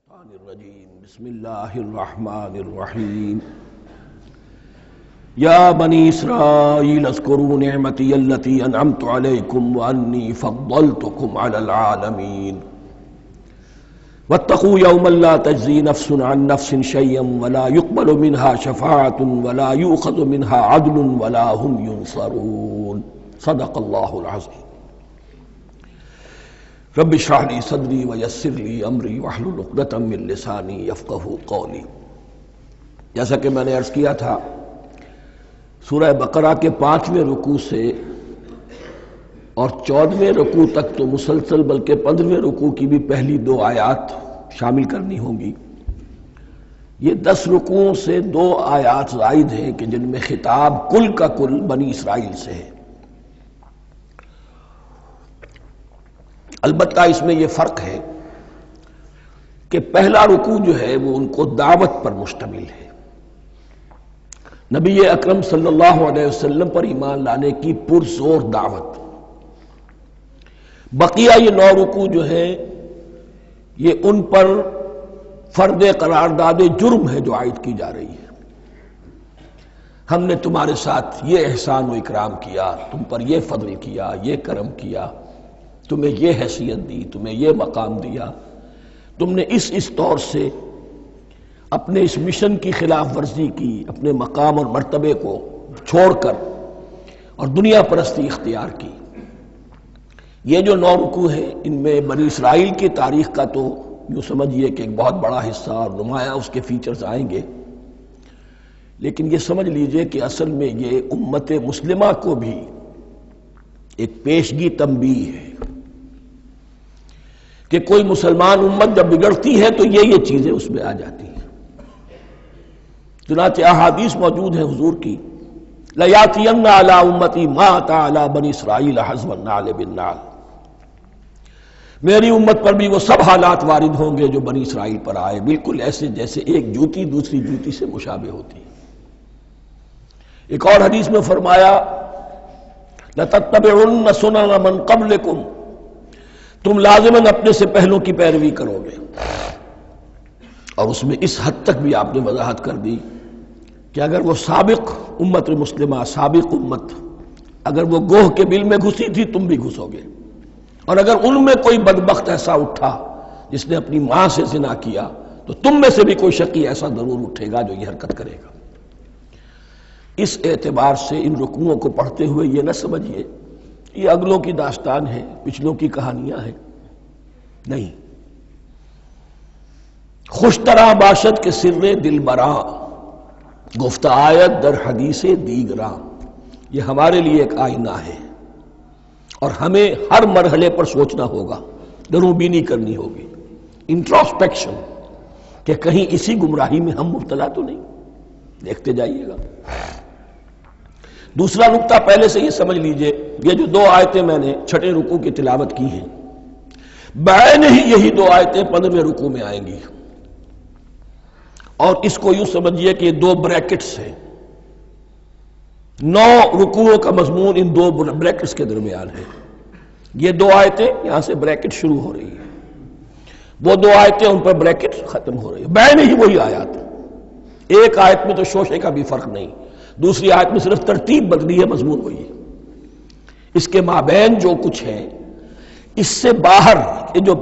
الشیطان الرجیم بسم اللہ الرحمن الرحیم یا بنی اسرائیل اذکروا نعمتی التی انعمت علیکم وانی فضلتکم علی العالمین واتقوا یوما لا تجزی نفس عن نفس شیئا ولا يقبل منها شفاعة ولا یؤخذ منها عدل ولا هم ینصرون صدق اللہ العظیم رب اشرح لی صدری ویسر لی امری واحلل عقدۃ من لسانی یفقہوا قولی۔ جیسا کہ میں نے عرض کیا تھا، سورہ بقرہ کے 5ویں رکوع سے اور 14ویں رکوع تک تو مسلسل، بلکہ 15ویں رکوع کی بھی پہلی 2 آیات شامل کرنی ہوں گی۔ یہ 10 رکوعوں سے 2 آیات زائد ہیں کہ جن میں خطاب کل کا کل بنی اسرائیل سے ہے۔ البتہ اس میں یہ فرق ہے کہ پہلا رکوع جو ہے وہ ان کو دعوت پر مشتمل ہے، نبی اکرم صلی اللہ علیہ وسلم پر ایمان لانے کی پرزور دعوت۔ بقیہ یہ 9 رکوع جو ہیں یہ ان پر فرض قرارداد جرم ہے جو عائد کی جا رہی ہے۔ ہم نے تمہارے ساتھ یہ احسان و اکرام کیا، تم پر یہ فضل کیا، یہ کرم کیا، تمہیں یہ حیثیت دی، تمہیں یہ مقام دیا، تم نے اس طور سے اپنے اس مشن کی خلاف ورزی کی، اپنے مقام اور مرتبے کو چھوڑ کر اور دنیا پرستی اختیار کی۔ یہ جو 9 رکوع ہیں ان میں بنی اسرائیل کی تاریخ کا تو یوں سمجھیے کہ ایک بہت بڑا حصہ اور نمایاں اس کے فیچرز آئیں گے، لیکن یہ سمجھ لیجئے کہ اصل میں یہ امت مسلمہ کو بھی ایک پیشگی تنبیہ ہے کہ کوئی مسلمان امت جب بگڑتی ہے تو یہ چیزیں اس میں آ جاتی ہیں۔ چنانچہ احادیث موجود ہیں حضور کی، لَيَأْتِيَنَّ عَلَىٰ أُمَّتِي مَا أَتَىٰ عَلَىٰ بَنِي إِسْرَائِيلَ حَزْوَ النَّعْلِ بِالنَّعْلِ، میری امت پر بھی وہ سب حالات وارد ہوں گے جو بنی اسرائیل پر آئے، بالکل ایسے جیسے ایک جوتی دوسری جوتی سے مشابہ ہوتی ہے۔ ایک اور حدیث میں فرمایا لَتَتَّبِعُنَّ سُنَنَ مَن قَبْلِكُمْ، تم لازماً اپنے سے پہلوں کی پیروی کرو گے۔ اور اس میں اس حد تک بھی آپ نے وضاحت کر دی کہ اگر وہ سابق امت مسلمہ، سابق امت، اگر وہ گوہ کے بل میں گھسی تھی تم بھی گھسو گے، اور اگر ان میں کوئی بدبخت ایسا اٹھا جس نے اپنی ماں سے زنا کیا تو تم میں سے بھی کوئی شقی ایسا ضرور اٹھے گا جو یہ حرکت کرے گا۔ اس اعتبار سے ان رکوعوں کو پڑھتے ہوئے یہ نہ سمجھیے یہ اگلوں کی داستان ہے، پچھلوں کی کہانیاں ہیں، نہیں۔ خوش طرح باشد کے سر دل براں، گفت آیت در حدیث دیگراں، یہ ہمارے لیے ایک آئینہ ہے اور ہمیں ہر مرحلے پر سوچنا ہوگا، دروبینی کرنی ہوگی، انٹروسپیکشن، کہ کہیں اسی گمراہی میں ہم مبتلا تو نہیں۔ دیکھتے جائیے گا۔ دوسرا نقطہ پہلے سے یہ سمجھ لیجئے، یہ جو 2 آیتیں میں نے 6 رکوع کی تلاوت کی ہیں، بعین ہی یہی 2 آیتیں 15ویں رکوع میں آئیں گی، اور اس کو یوں سمجھیے کہ یہ 2 بریکٹس ہیں۔ 9 رکوعوں کا مضمون ان 2 بریکٹس کے درمیان ہے۔ یہ 2 آیتیں یہاں سے بریکٹ شروع ہو رہی ہیں، وہ 2 آیتیں ان پر بریکٹ ختم ہو رہی ہیں، بعین ہی وہی آیات۔ ایک آیت میں تو شوشے کا بھی فرق نہیں، دوسری آیت میں صرف ترتیب بدلی ہے، مضمون وہی ہے۔ اس کے مابین جو کچھ ہے، اس سے باہر یہ جو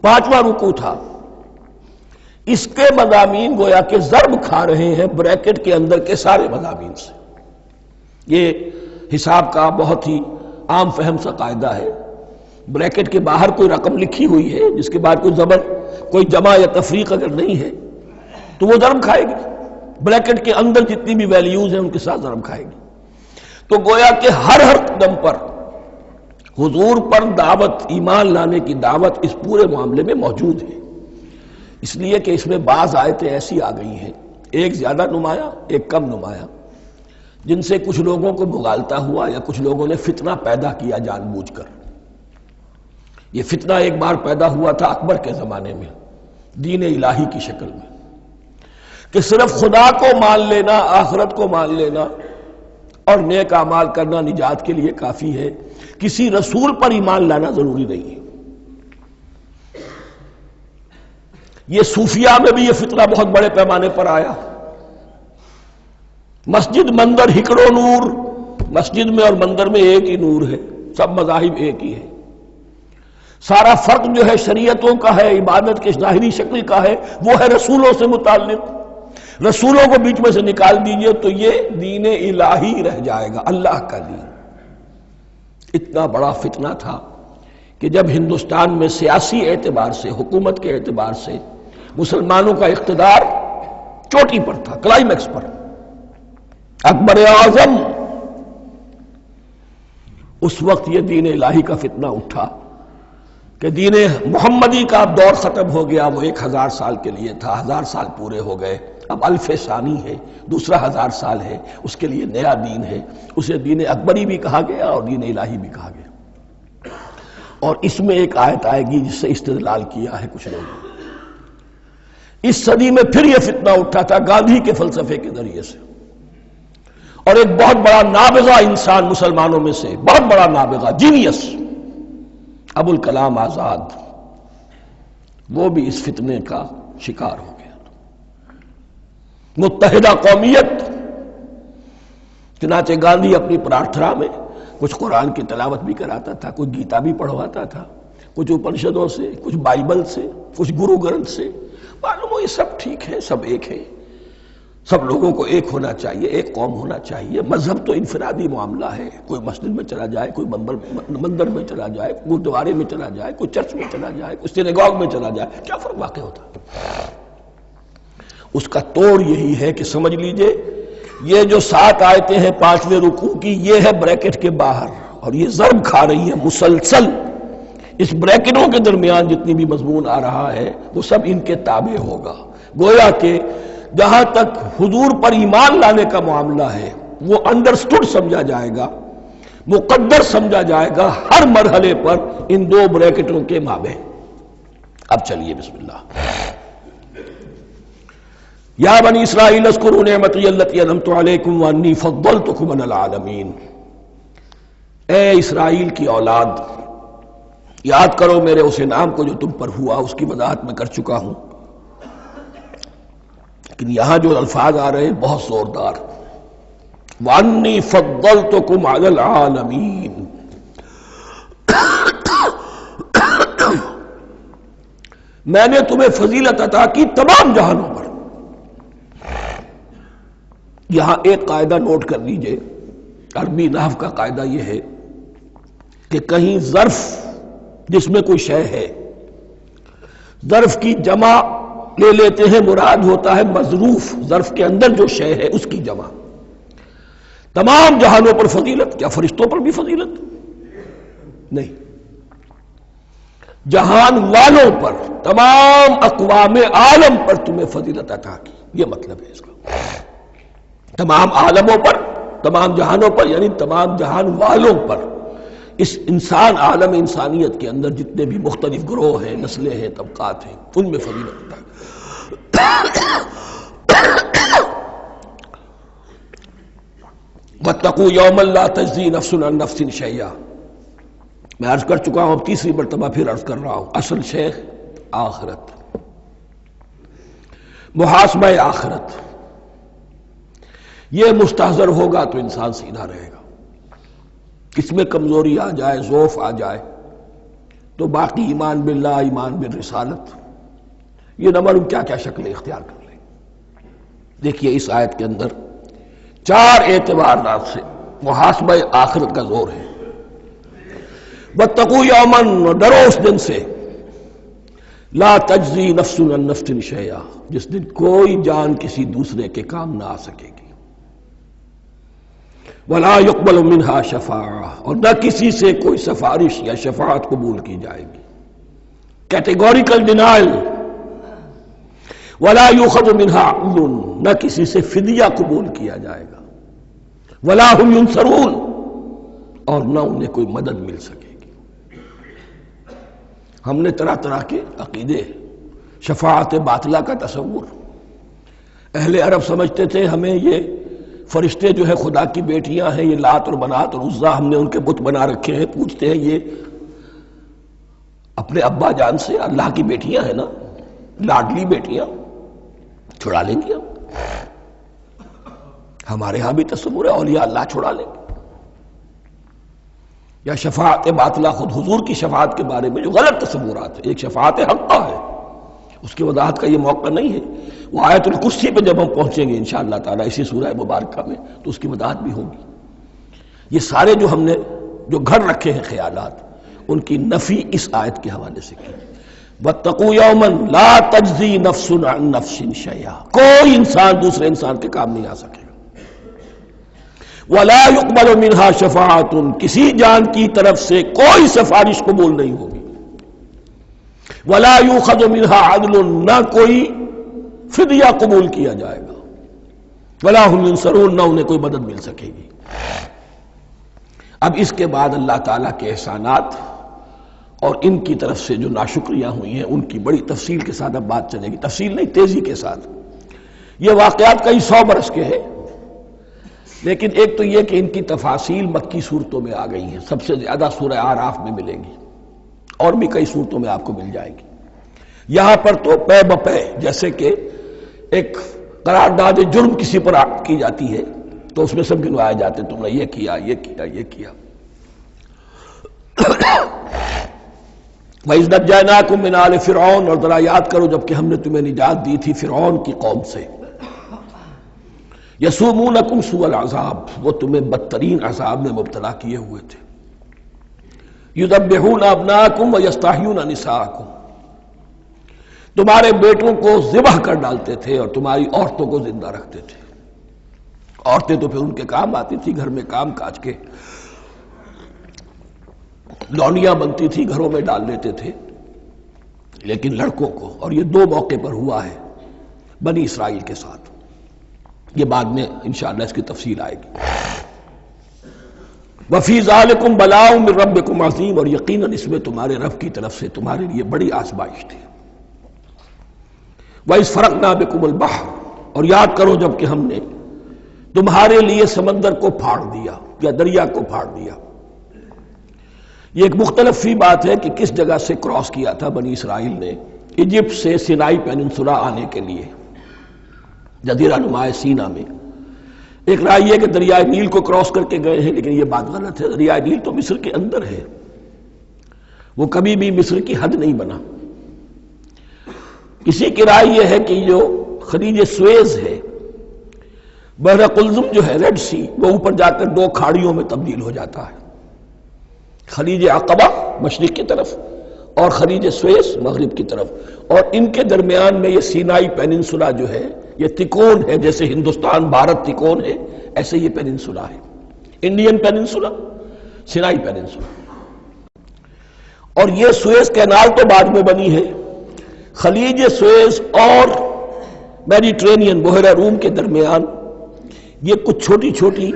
5واں رکوع تھا، اس کے مضامین گویا کہ ضرب کھا رہے ہیں بریکٹ کے اندر کے سارے مضامین سے۔ یہ حساب کا بہت ہی عام فہم سا قاعدہ ہے، بریکٹ کے باہر کوئی رقم لکھی ہوئی ہے جس کے بعد کوئی زبر، کوئی جمع یا تفریق اگر نہیں ہے تو وہ ضرب کھائے گی، بریکٹ کے اندر جتنی بھی ویلیوز ہیں ان کے ساتھ ضرب کھائے گی۔ تو گویا کہ ہر قدم پر حضور پر دعوت، ایمان لانے کی دعوت اس پورے معاملے میں موجود ہے، اس لیے کہ اس میں بعض آیتیں ایسی آ گئی ہیں، ایک زیادہ نمایاں ایک کم نمایاں، جن سے کچھ لوگوں کو بغالتا ہوا یا کچھ لوگوں نے فتنہ پیدا کیا جان بوجھ کر۔ یہ فتنہ ایک بار پیدا ہوا تھا اکبر کے زمانے میں، دین الہی کی شکل میں، کہ صرف خدا کو مان لینا، آخرت کو مان لینا اور نیک اعمال کرنا نجات کے لیے کافی ہے، کسی رسول پر ایمان لانا ضروری نہیں ہے۔ یہ صوفیہ میں بھی یہ فتنہ بہت بڑے پیمانے پر آیا. مسجد مندر ہکڑو نور، مسجد میں اور مندر میں ایک ہی نور ہے، سب مذاہب ایک ہی ہے. سارا فرق جو ہے شریعتوں کا ہے، عبادت کے ظاہری شکل کا ہے، وہ ہے رسولوں سے متعلق. رسولوں کو بیچ میں سے نکال دیجئے تو یہ دین الہی رہ جائے گا، اللہ کا دین. اتنا بڑا فتنہ تھا کہ جب ہندوستان میں سیاسی اعتبار سے، حکومت کے اعتبار سے مسلمانوں کا اقتدار چوٹی پر تھا، کلائمیکس پر، اکبر اعظم، اس وقت یہ دین الہی کا فتنہ اٹھا کہ دین محمدی کا اب دور ختم ہو گیا. وہ 1000 سال کے لیے تھا، 1000 سال پورے ہو گئے، اب الف ثانی ہے، دوسرا 1000 سال ہے، اس کے لیے نیا دین ہے. اسے دین اکبری بھی کہا گیا اور دین الہی بھی کہا گیا. اور اس میں ایک آیت آئے گی جس سے استدلال کیا ہے کچھ لوگوں. اس صدی میں پھر یہ فتنہ اٹھا تھا گاندھی کے فلسفے کے ذریعے سے، اور ایک بہت بڑا نابغہ انسان مسلمانوں میں سے، بہت بڑا نابغہ، جینیس، ابو الکلام آزاد، وہ بھی اس فتنے کا شکار ہو گیا. متحدہ قومیت. چنانچہ گاندھی اپنی پرارتھنا میں کچھ قرآن کی تلاوت بھی کراتا تھا، کچھ گیتا بھی پڑھواتا تھا، کچھ اپنشدوں سے، کچھ بائبل سے، کچھ گرو گرنتھ سے. معلوم ہو یہ سب ٹھیک ہے، سب ایک ہے، سب لوگوں کو ایک ہونا چاہیے، ایک قوم ہونا چاہیے. مذہب تو انفرادی معاملہ ہے، کوئی مسجد میں چلا جائے، کوئی مندر میں چلا جائے، گردوارے میں چلا جائے، کوئی چرچ میں چلا جائے، کوئی سینیگاگ میں چلا جائے، کیا فرق واقع ہوتا ہے؟ اس کا توڑ یہی ہے کہ سمجھ لیجئے یہ جو 7 آیتیں ہیں 5ویں رکوع کی، یہ ہے بریکٹ کے باہر، اور یہ ضرب کھا رہی ہے مسلسل. اس بریکٹوں کے درمیان جتنی بھی مضمون آ رہا ہے وہ سب ان کے تابع ہوگا. گویا کہ جہاں تک حضور پر ایمان لانے کا معاملہ ہے وہ انڈرسٹوڈ سمجھا جائے گا، مقدر سمجھا جائے گا ہر مرحلے پر ان 2 بریکٹوں کے مابین. اب چلیے بسم اللہ. یا بنی اسرائیل اذکروا نعمتی التی انعمت علیکم وانی فضلتکم علی العالمین. اے اسرائیل کی اولاد، یاد کرو میرے اس انعام کو جو تم پر ہوا. اس کی وضاحت میں کر چکا ہوں، لیکن یہاں جو الفاظ آ رہے ہیں بہت زوردار. وانی فضلتکم علی العالمین. میں نے تمہیں فضیلت عطا کی تمام جہانوں پر. یہاں ایک قاعدہ نوٹ کر لیجئے، عربی نحو کا قاعدہ یہ ہے کہ کہیں ظرف جس میں کوئی شے ہے، ظرف کی جمع لے لیتے ہیں، مراد ہوتا ہے مظروف، ظرف کے اندر جو شے ہے اس کی جمع. تمام جہانوں پر فضیلت، کیا فرشتوں پر بھی فضیلت؟ نہیں، جہان والوں پر، تمام اقوام عالم پر تمہیں فضیلت عطا کی، یہ مطلب ہے اس کا. تمام عالموں پر، تمام جہانوں پر، یعنی تمام جہان والوں پر. اس انسان عالم انسانیت کے اندر جتنے بھی مختلف گروہ ہیں، نسلیں ہیں، طبقات ہیں، ان میں فضیلت ہے. وَاتَّقُوا يَوْمًا لَا تَجْزِي نَفْسٌ عَن نَفْسٍ شَيْئًا. میں عرض کر چکا ہوں، اب تیسری مرتبہ پھر عرض کر رہا ہوں. اصل شے آخرت، محاسبہ آخرت. یہ مستحضر ہوگا تو انسان سیدھا رہے گا. اس میں کمزوری آ جائے، ضعف آ جائے تو باقی ایمان باللہ، ایمان بالرسالت، یہ نہ معلوم کیا کیا شکلیں اختیار کر لیں. دیکھیے اس آیت کے اندر 4 اعتبارات سے محاسبہ آخرت کا زور ہے. وَاتَّقُوا يَوْمًا، ڈرو اس دن سے، لا تجزی نفس عن نفس شیئا، جس دن کوئی جان کسی دوسرے کے کام نہ آ سکے گی. ولا يقبل منها شفاعہ، اور نہ کسی سے کوئی سفارش یا شفاعت قبول کی جائے گی. Categorical denial. ولا يؤخذ منها عدل، نہ کسی سے فدیہ قبول کیا جائے گا. ولا هم ينصرون، اور نہ انہیں کوئی مدد مل سکے گی. ہم نے طرح طرح کے عقیدے، شفاعت باطلہ کا تصور. اہل عرب سمجھتے تھے ہمیں یہ فرشتے جو ہے خدا کی بیٹیاں ہیں، یہ لات اور منات اور عزا، ہم نے ان کے بت بنا رکھے ہیں. پوچھتے ہیں یہ اپنے ابا جان سے اللہ کی بیٹیاں ہیں نا، لاڈلی بیٹیاں چھڑا لیں گے ہمارے ہاں بھی تصور ہے اولیاء اللہ چھڑا لیں گے. یا شفاعت باطلہ، خود حضور کی شفاعت کے بارے میں جو غلط تصورات ہیں. ایک شفاعت حقہ ہے، اس کی وضاحت کا یہ موقع نہیں ہے. وہ آیت الکرسی پہ جب ہم پہنچیں گے انشاءاللہ تعالیٰ اسی سورہ مبارکہ میں تو اس کی وضاحت بھی ہوگی. یہ سارے جو ہم نے جو گھڑ رکھے ہیں خیالات، ان کی نفی اس آیت کے حوالے سے کی. وَاتَّقُوا يَوْمًا لَا تَجْزِي نَفْسٌ عَن نَفْسٍ شَيْئًا، کوئی انسان دوسرے انسان کے کام نہیں آ سکے گا. وَلَا يُقْبَلُ مِنْهَا شَفَاعَةٌ، کسی جان کی طرف سے کوئی سفارش قبول نہیں ہوگی. وَلَا يُؤْخَذُ مِنْهَا عَدْلٌ، نہ کوئی فدیہ قبول کیا جائے گا. وَلَا هُمْ يُنصَرُونَ، نہ انہیں کوئی مدد مل سکے گی. اب اس کے بعد اللہ تعالیٰ کے احسانات اور ان کی طرف سے جو ناشکریاں ہوئی ہیں ان کی بڑی تفصیل کے ساتھ اب بات چلے گی. تفصیل نہیں، تیزی کے ساتھ. یہ واقعات کئی 100 برس کے ہیں، لیکن ایک تو یہ کہ ان کی تفاصیل مکی صورتوں میں آ گئی ہیں. سب سے زیادہ سورہ اعراف میں ملے گی، اور بھی کئی صورتوں میں آپ کو مل جائے گی. یہاں پر تو پے بپے، جیسے کہ ایک قرارداد جرم کسی پر کی جاتی ہے تو اس میں سب گنوائے جاتے ہیں، تم نے یہ کیا یہ کیا یہ کیا. وَإِذْ نَجَّيْنَاكُم مِّنْ آلِ فِرْعَوْنَ، اور ذرا یاد کرو جب کہ ہم نے تمہیں نجات دی تھی فرعون کی قوم سے. یسومونکم سوء العذاب، وہ تمہیں بدترین عذاب میں مبتلا کیے ہوئے تھے. یذبحون ابناءکم ویستحیون نساءکم، تمہارے بیٹوں کو ذبح کر ڈالتے تھے اور تمہاری عورتوں کو زندہ رکھتے تھے. عورتیں تو پھر ان کے کام آتی تھی، گھر میں کام کاج کے لونیاں بنتی تھی، گھروں میں ڈال لیتے تھے. لیکن لڑکوں کو، اور یہ 2 موقع پر ہوا ہے بنی اسرائیل کے ساتھ، یہ بعد میں انشاءاللہ اس کی تفصیل آئے گی. وَفِي ذَلِكُمْ بَلَاءٌ مِّن رَبِّكُمْ عَظِيمٌ، اور یقیناً اس میں تمہارے رب کی طرف سے تمہارے لیے بڑی آزمائش تھی. وَإِذْ فَرَقْنَا بِكُمُ الْبَحْرَ، اور یاد کرو جب کہ ہم نے تمہارے لیے سمندر کو پھاڑ دیا یا دریا کو پھاڑ دیا. یہ ایک مختلف فی بات ہے کہ کس جگہ سے کراس کیا تھا بنی اسرائیل نے ایجپٹ سے سینائی پیننسولا آنے کے لیے، جزیرہ نما سینا میں. ایک رائے یہ کہ دریائے نیل کو کراس کر کے گئے ہیں، لیکن یہ بات غلط ہے. دریائے نیل تو مصر کے اندر ہے، وہ کبھی بھی مصر کی حد نہیں بنا. کسی کی رائے یہ ہے کہ جو خلیج سویز ہے، بحر قلزم جو ہے ریڈ سی، وہ اوپر جا کر 2 کھاڑیوں میں تبدیل ہو جاتا ہے. خلیج عقبہ مشرق کی طرف اور خلیج سویز مغرب کی طرف، اور ان کے درمیان میں یہ سینائی پیننسولا جو ہے یہ تکون ہے. جیسے ہندوستان بھارت تکون ہے، ایسے یہ پیننسولا ہے، انڈین پیننسولا، سینائی پیننسولا. اور یہ سویز کینال تو بعد میں بنی ہے. خلیج سویز اور میڈیٹرینین بحیرہ روم کے درمیان یہ کچھ چھوٹی چھوٹی،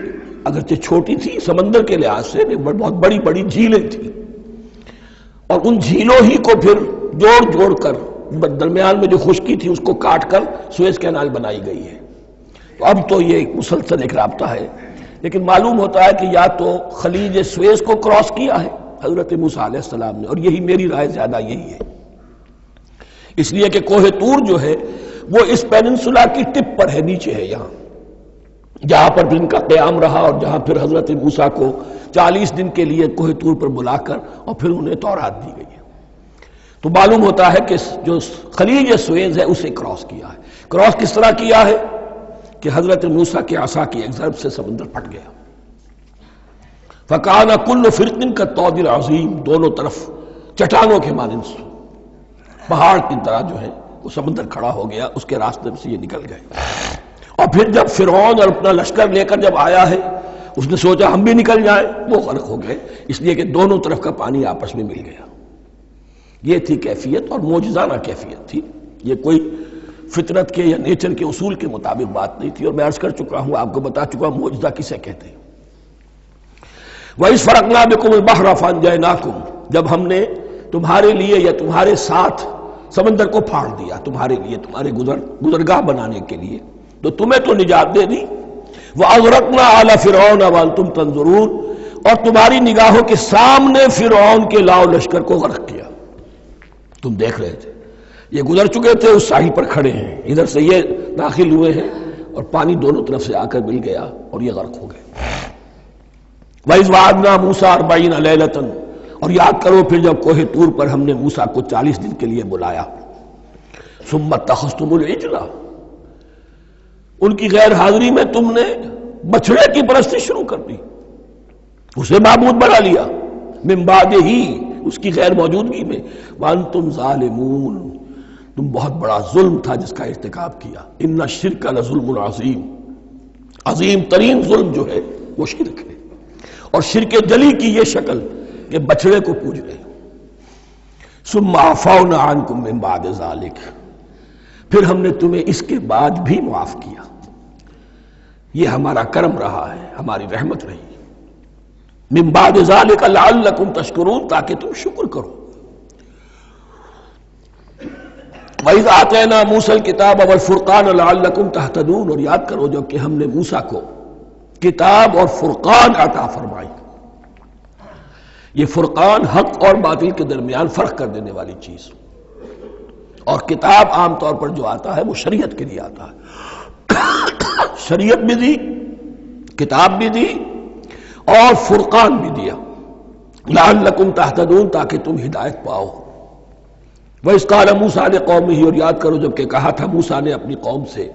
اگرچہ چھوٹی تھی سمندر کے لحاظ سے، بہت بڑی بڑی جھیلیں تھیں، اور ان جھیلوں ہی کو پھر جوڑ جوڑ کر درمیان میں جو خشکی تھی اس کو کاٹ کر سویز کینال بنائی گئی ہے. تو اب تو یہ ایک مسلسل ایک رابطہ ہے، لیکن معلوم ہوتا ہے کہ یا تو خلیج سویز کو کراس کیا ہے حضرت موسیٰ علیہ السلام نے، اور یہی میری رائے زیادہ یہی ہے، اس لیے کہ کوہ طور جو ہے وہ اس پیننسولا کی ٹپ پر ہے، نیچے ہے یہاں، جہاں پر ان کا قیام رہا اور جہاں پھر حضرت موسیٰ کو 40 دن کے لیے کوہ طور پر بلا کر اور پھر انہیں تورات دی گئی ہے. تو معلوم ہوتا ہے کہ جو خلیج سویز ہے اسے کراس کیا ہے. کراس کس طرح کیا ہے کہ حضرت موسیٰ کے عصا کی ایک ضرب سے سمندر پھٹ گیا. فَكَانَ كُلُّ فِرْقٍ كَالطَّوْدِ الْعَظِيمِ، دونوں طرف چٹانوں کے مانند پہاڑ کی طرح جو ہے وہ سمندر کھڑا ہو گیا، اس کے راستے سے یہ نکل گئے. اور پھر جب فرعون اور اپنا لشکر لے کر جب آیا ہے، اس نے سوچا ہم بھی نکل جائیں، وہ غرق ہو گئے، اس لیے کہ دونوں طرف کا پانی آپس میں مل گیا. یہ تھی کیفیت، اور معجزانہ کیفیت تھی. یہ کوئی فطرت کے یا نیچر کے اصول کے مطابق بات نہیں تھی، اور میں عرض کر چکا ہوں، آپ کو بتا چکا ہوں معجزہ کسے کہتے ہیں. وَإِذْ فَرَقْنَا بِكُمُ الْبَحْرَ فَأَنْجَيْنَاكُمْ، جب ہم نے تمہارے لیے یا تمہارے ساتھ سمندر کو پھاڑ دیا، تمہارے لیے، تمہارے گزرگاہ بنانے کے لیے، تو تمہیں تو نجات دے دی. وَأَغْرَقْنَا آلَ فِرْعَوْنَ وَأَنْتُمْ تَنْظُرُونَ، اور تمہاری نگاہوں کے سامنے فرعون کے لاؤ لشکر کو غرق کیا، تم دیکھ رہے تھے. یہ گزر چکے تھے، اس ساحل پر کھڑے ہیں، ادھر سے یہ داخل ہوئے ہیں اور پانی دونوں طرف سے آ کر مل گیا اور یہ غرق ہو گئے۔ وَإِذْ وَعَدْنَا مُوسَىٰ 40 لَيْلَةً، اور یاد کرو پھر جب کوہ طور پر ہم نے موسیٰ کو 40 دن کے لیے بلایا۔ ثُمَّ اتَّخَذْتُمُ الْعِجْلَ، ان کی غیر حاضری میں تم نے بچھڑے کی پرستی شروع کر دی، اسے معبود بنا لیا، من بعدہ، اس کی غیر موجودگی میں، وَأَنْتُمْ ظَالِمُونَ، تم بہت بڑا ظلم تھا جس کا ارتکاب کیا۔ ان الشرک لظلم عظیم، عظیم ترین ظلم جو ہے وہ شرک ہے، اور شرک جلی کی یہ شکل کہ بچڑے کو پوج رہے۔ ثم عفونا عنکم من بعد ذلک، پھر ہم نے تمہیں اس کے بعد بھی معاف کیا، یہ ہمارا کرم رہا ہے، ہماری رحمت رہی۔ من بعد ذلک لعلکم تشکرون، تاکہ تم شکر کرو۔ وَإِذْ آتَيْنَا مُوسَى الْكِتَابَ وَالْفُرْقَانَ لَعَلَّكُمْ تَهْتَدُونَ، اور یاد کرو جب کہ ہم نے موسیٰ کو کتاب اور فرقان عطا فرمائی۔ یہ فرقان حق اور باطل کے درمیان فرق کر دینے والی چیز، اور کتاب عام طور پر جو آتا ہے وہ شریعت کے لیے آتا ہے، شریعت بھی دی، کتاب بھی دی، اور فرقان بھی دیا، لعلکم تہتدون، تاکہ تم ہدایت پاؤ۔ وَإِذْ قَالَ مُوسَىٰ لِقَوْمِهِ، اور یاد کرو جب کہ کہا تھا موسیٰ نے اپنی قوم سے،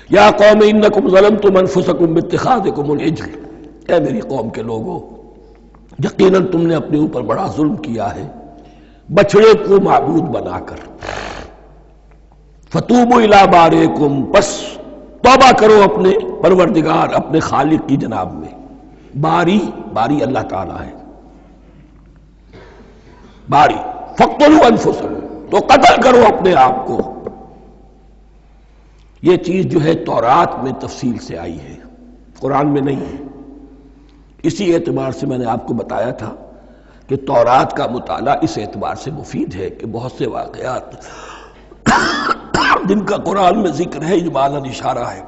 یا قوم انکم ظلمتم انفسکم باتخاذکم العجل، اے میری قوم کے لوگو، یقیناً تم نے اپنے اوپر بڑا ظلم کیا ہے بچڑے کو معبود بنا کر۔ فتوبوا الی بارئکم، پس توبہ کرو اپنے پروردگار، اپنے خالق کی جناب میں۔ باری، باری اللہ تعالیٰ ہے، باری۔ فاقتلوا انفسکم، تو قتل کرو اپنے آپ کو۔ یہ چیز جو ہے تورات میں تفصیل سے آئی ہے، قرآن میں نہیں ہے۔ اسی اعتبار سے میں نے آپ کو بتایا تھا کہ تورات کا مطالعہ اس اعتبار سے مفید ہے کہ بہت سے واقعات جن کا قرآن میں ذکر ہے، اجمالاً اشارہ ہے،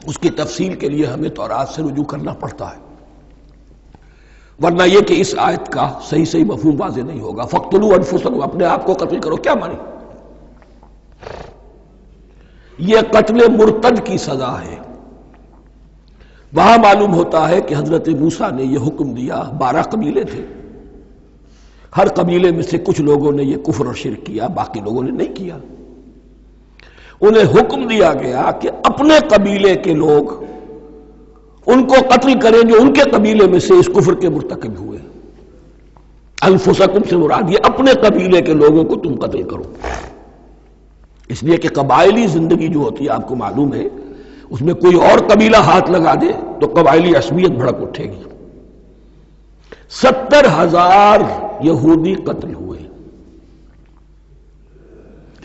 اس کی تفصیل کے لیے ہمیں تورات سے رجوع کرنا پڑتا ہے، ورنہ یہ کہ اس آیت کا صحیح مفہوم واضح نہیں ہوگا۔ فاقتلوا انفسکم، اپنے آپ کو قتل کرو، کیا معنی؟ یہ قتل مرتد کی سزا ہے۔ وہاں معلوم ہوتا ہے کہ حضرت موسیٰ نے یہ حکم دیا، 12 قبیلے تھے، ہر قبیلے میں سے کچھ لوگوں نے یہ کفر اور شرک کیا، باقی لوگوں نے نہیں کیا۔ انہیں حکم دیا گیا کہ اپنے قبیلے کے لوگ ان کو قتل کریں جو ان کے قبیلے میں سے اس کفر کے مرتکب ہوئے۔ انفسکم سے مراد یہ اپنے قبیلے کے لوگوں کو تم قتل کرو، اس لیے کہ قبائلی زندگی جو ہوتی ہے آپ کو معلوم ہے، اس میں کوئی اور قبیلہ ہاتھ لگا دے تو قبائلی عصبیت بھڑک اٹھے گی۔ 70,000 یہودی قتل ہوئے،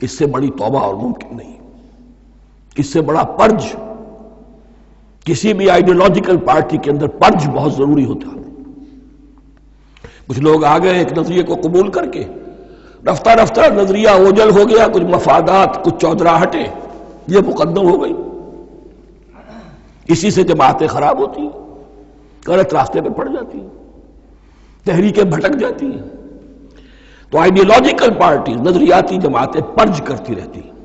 اس سے بڑی توبہ اور ممکن نہیں، اس سے بڑا پرج، کسی بھی آئیڈیولوجیکل پارٹی کے اندر پرج بہت ضروری ہوتا ہے۔ کچھ لوگ آ گئے ایک نظریے کو قبول کر کے، رفتہ رفتہ نظریہ اوجل ہو گیا، کچھ مفادات، کچھ چودراہٹیں یہ مقدم ہو گئی، اسی سے جماعتیں خراب ہوتی ہیں، غلط راستے پہ پڑ جاتی ہیں، تحریکیں بھٹک جاتی ہیں۔ تو آئیڈیولوجیکل پارٹی، نظریاتی جماعتیں پرج کرتی رہتی ہیں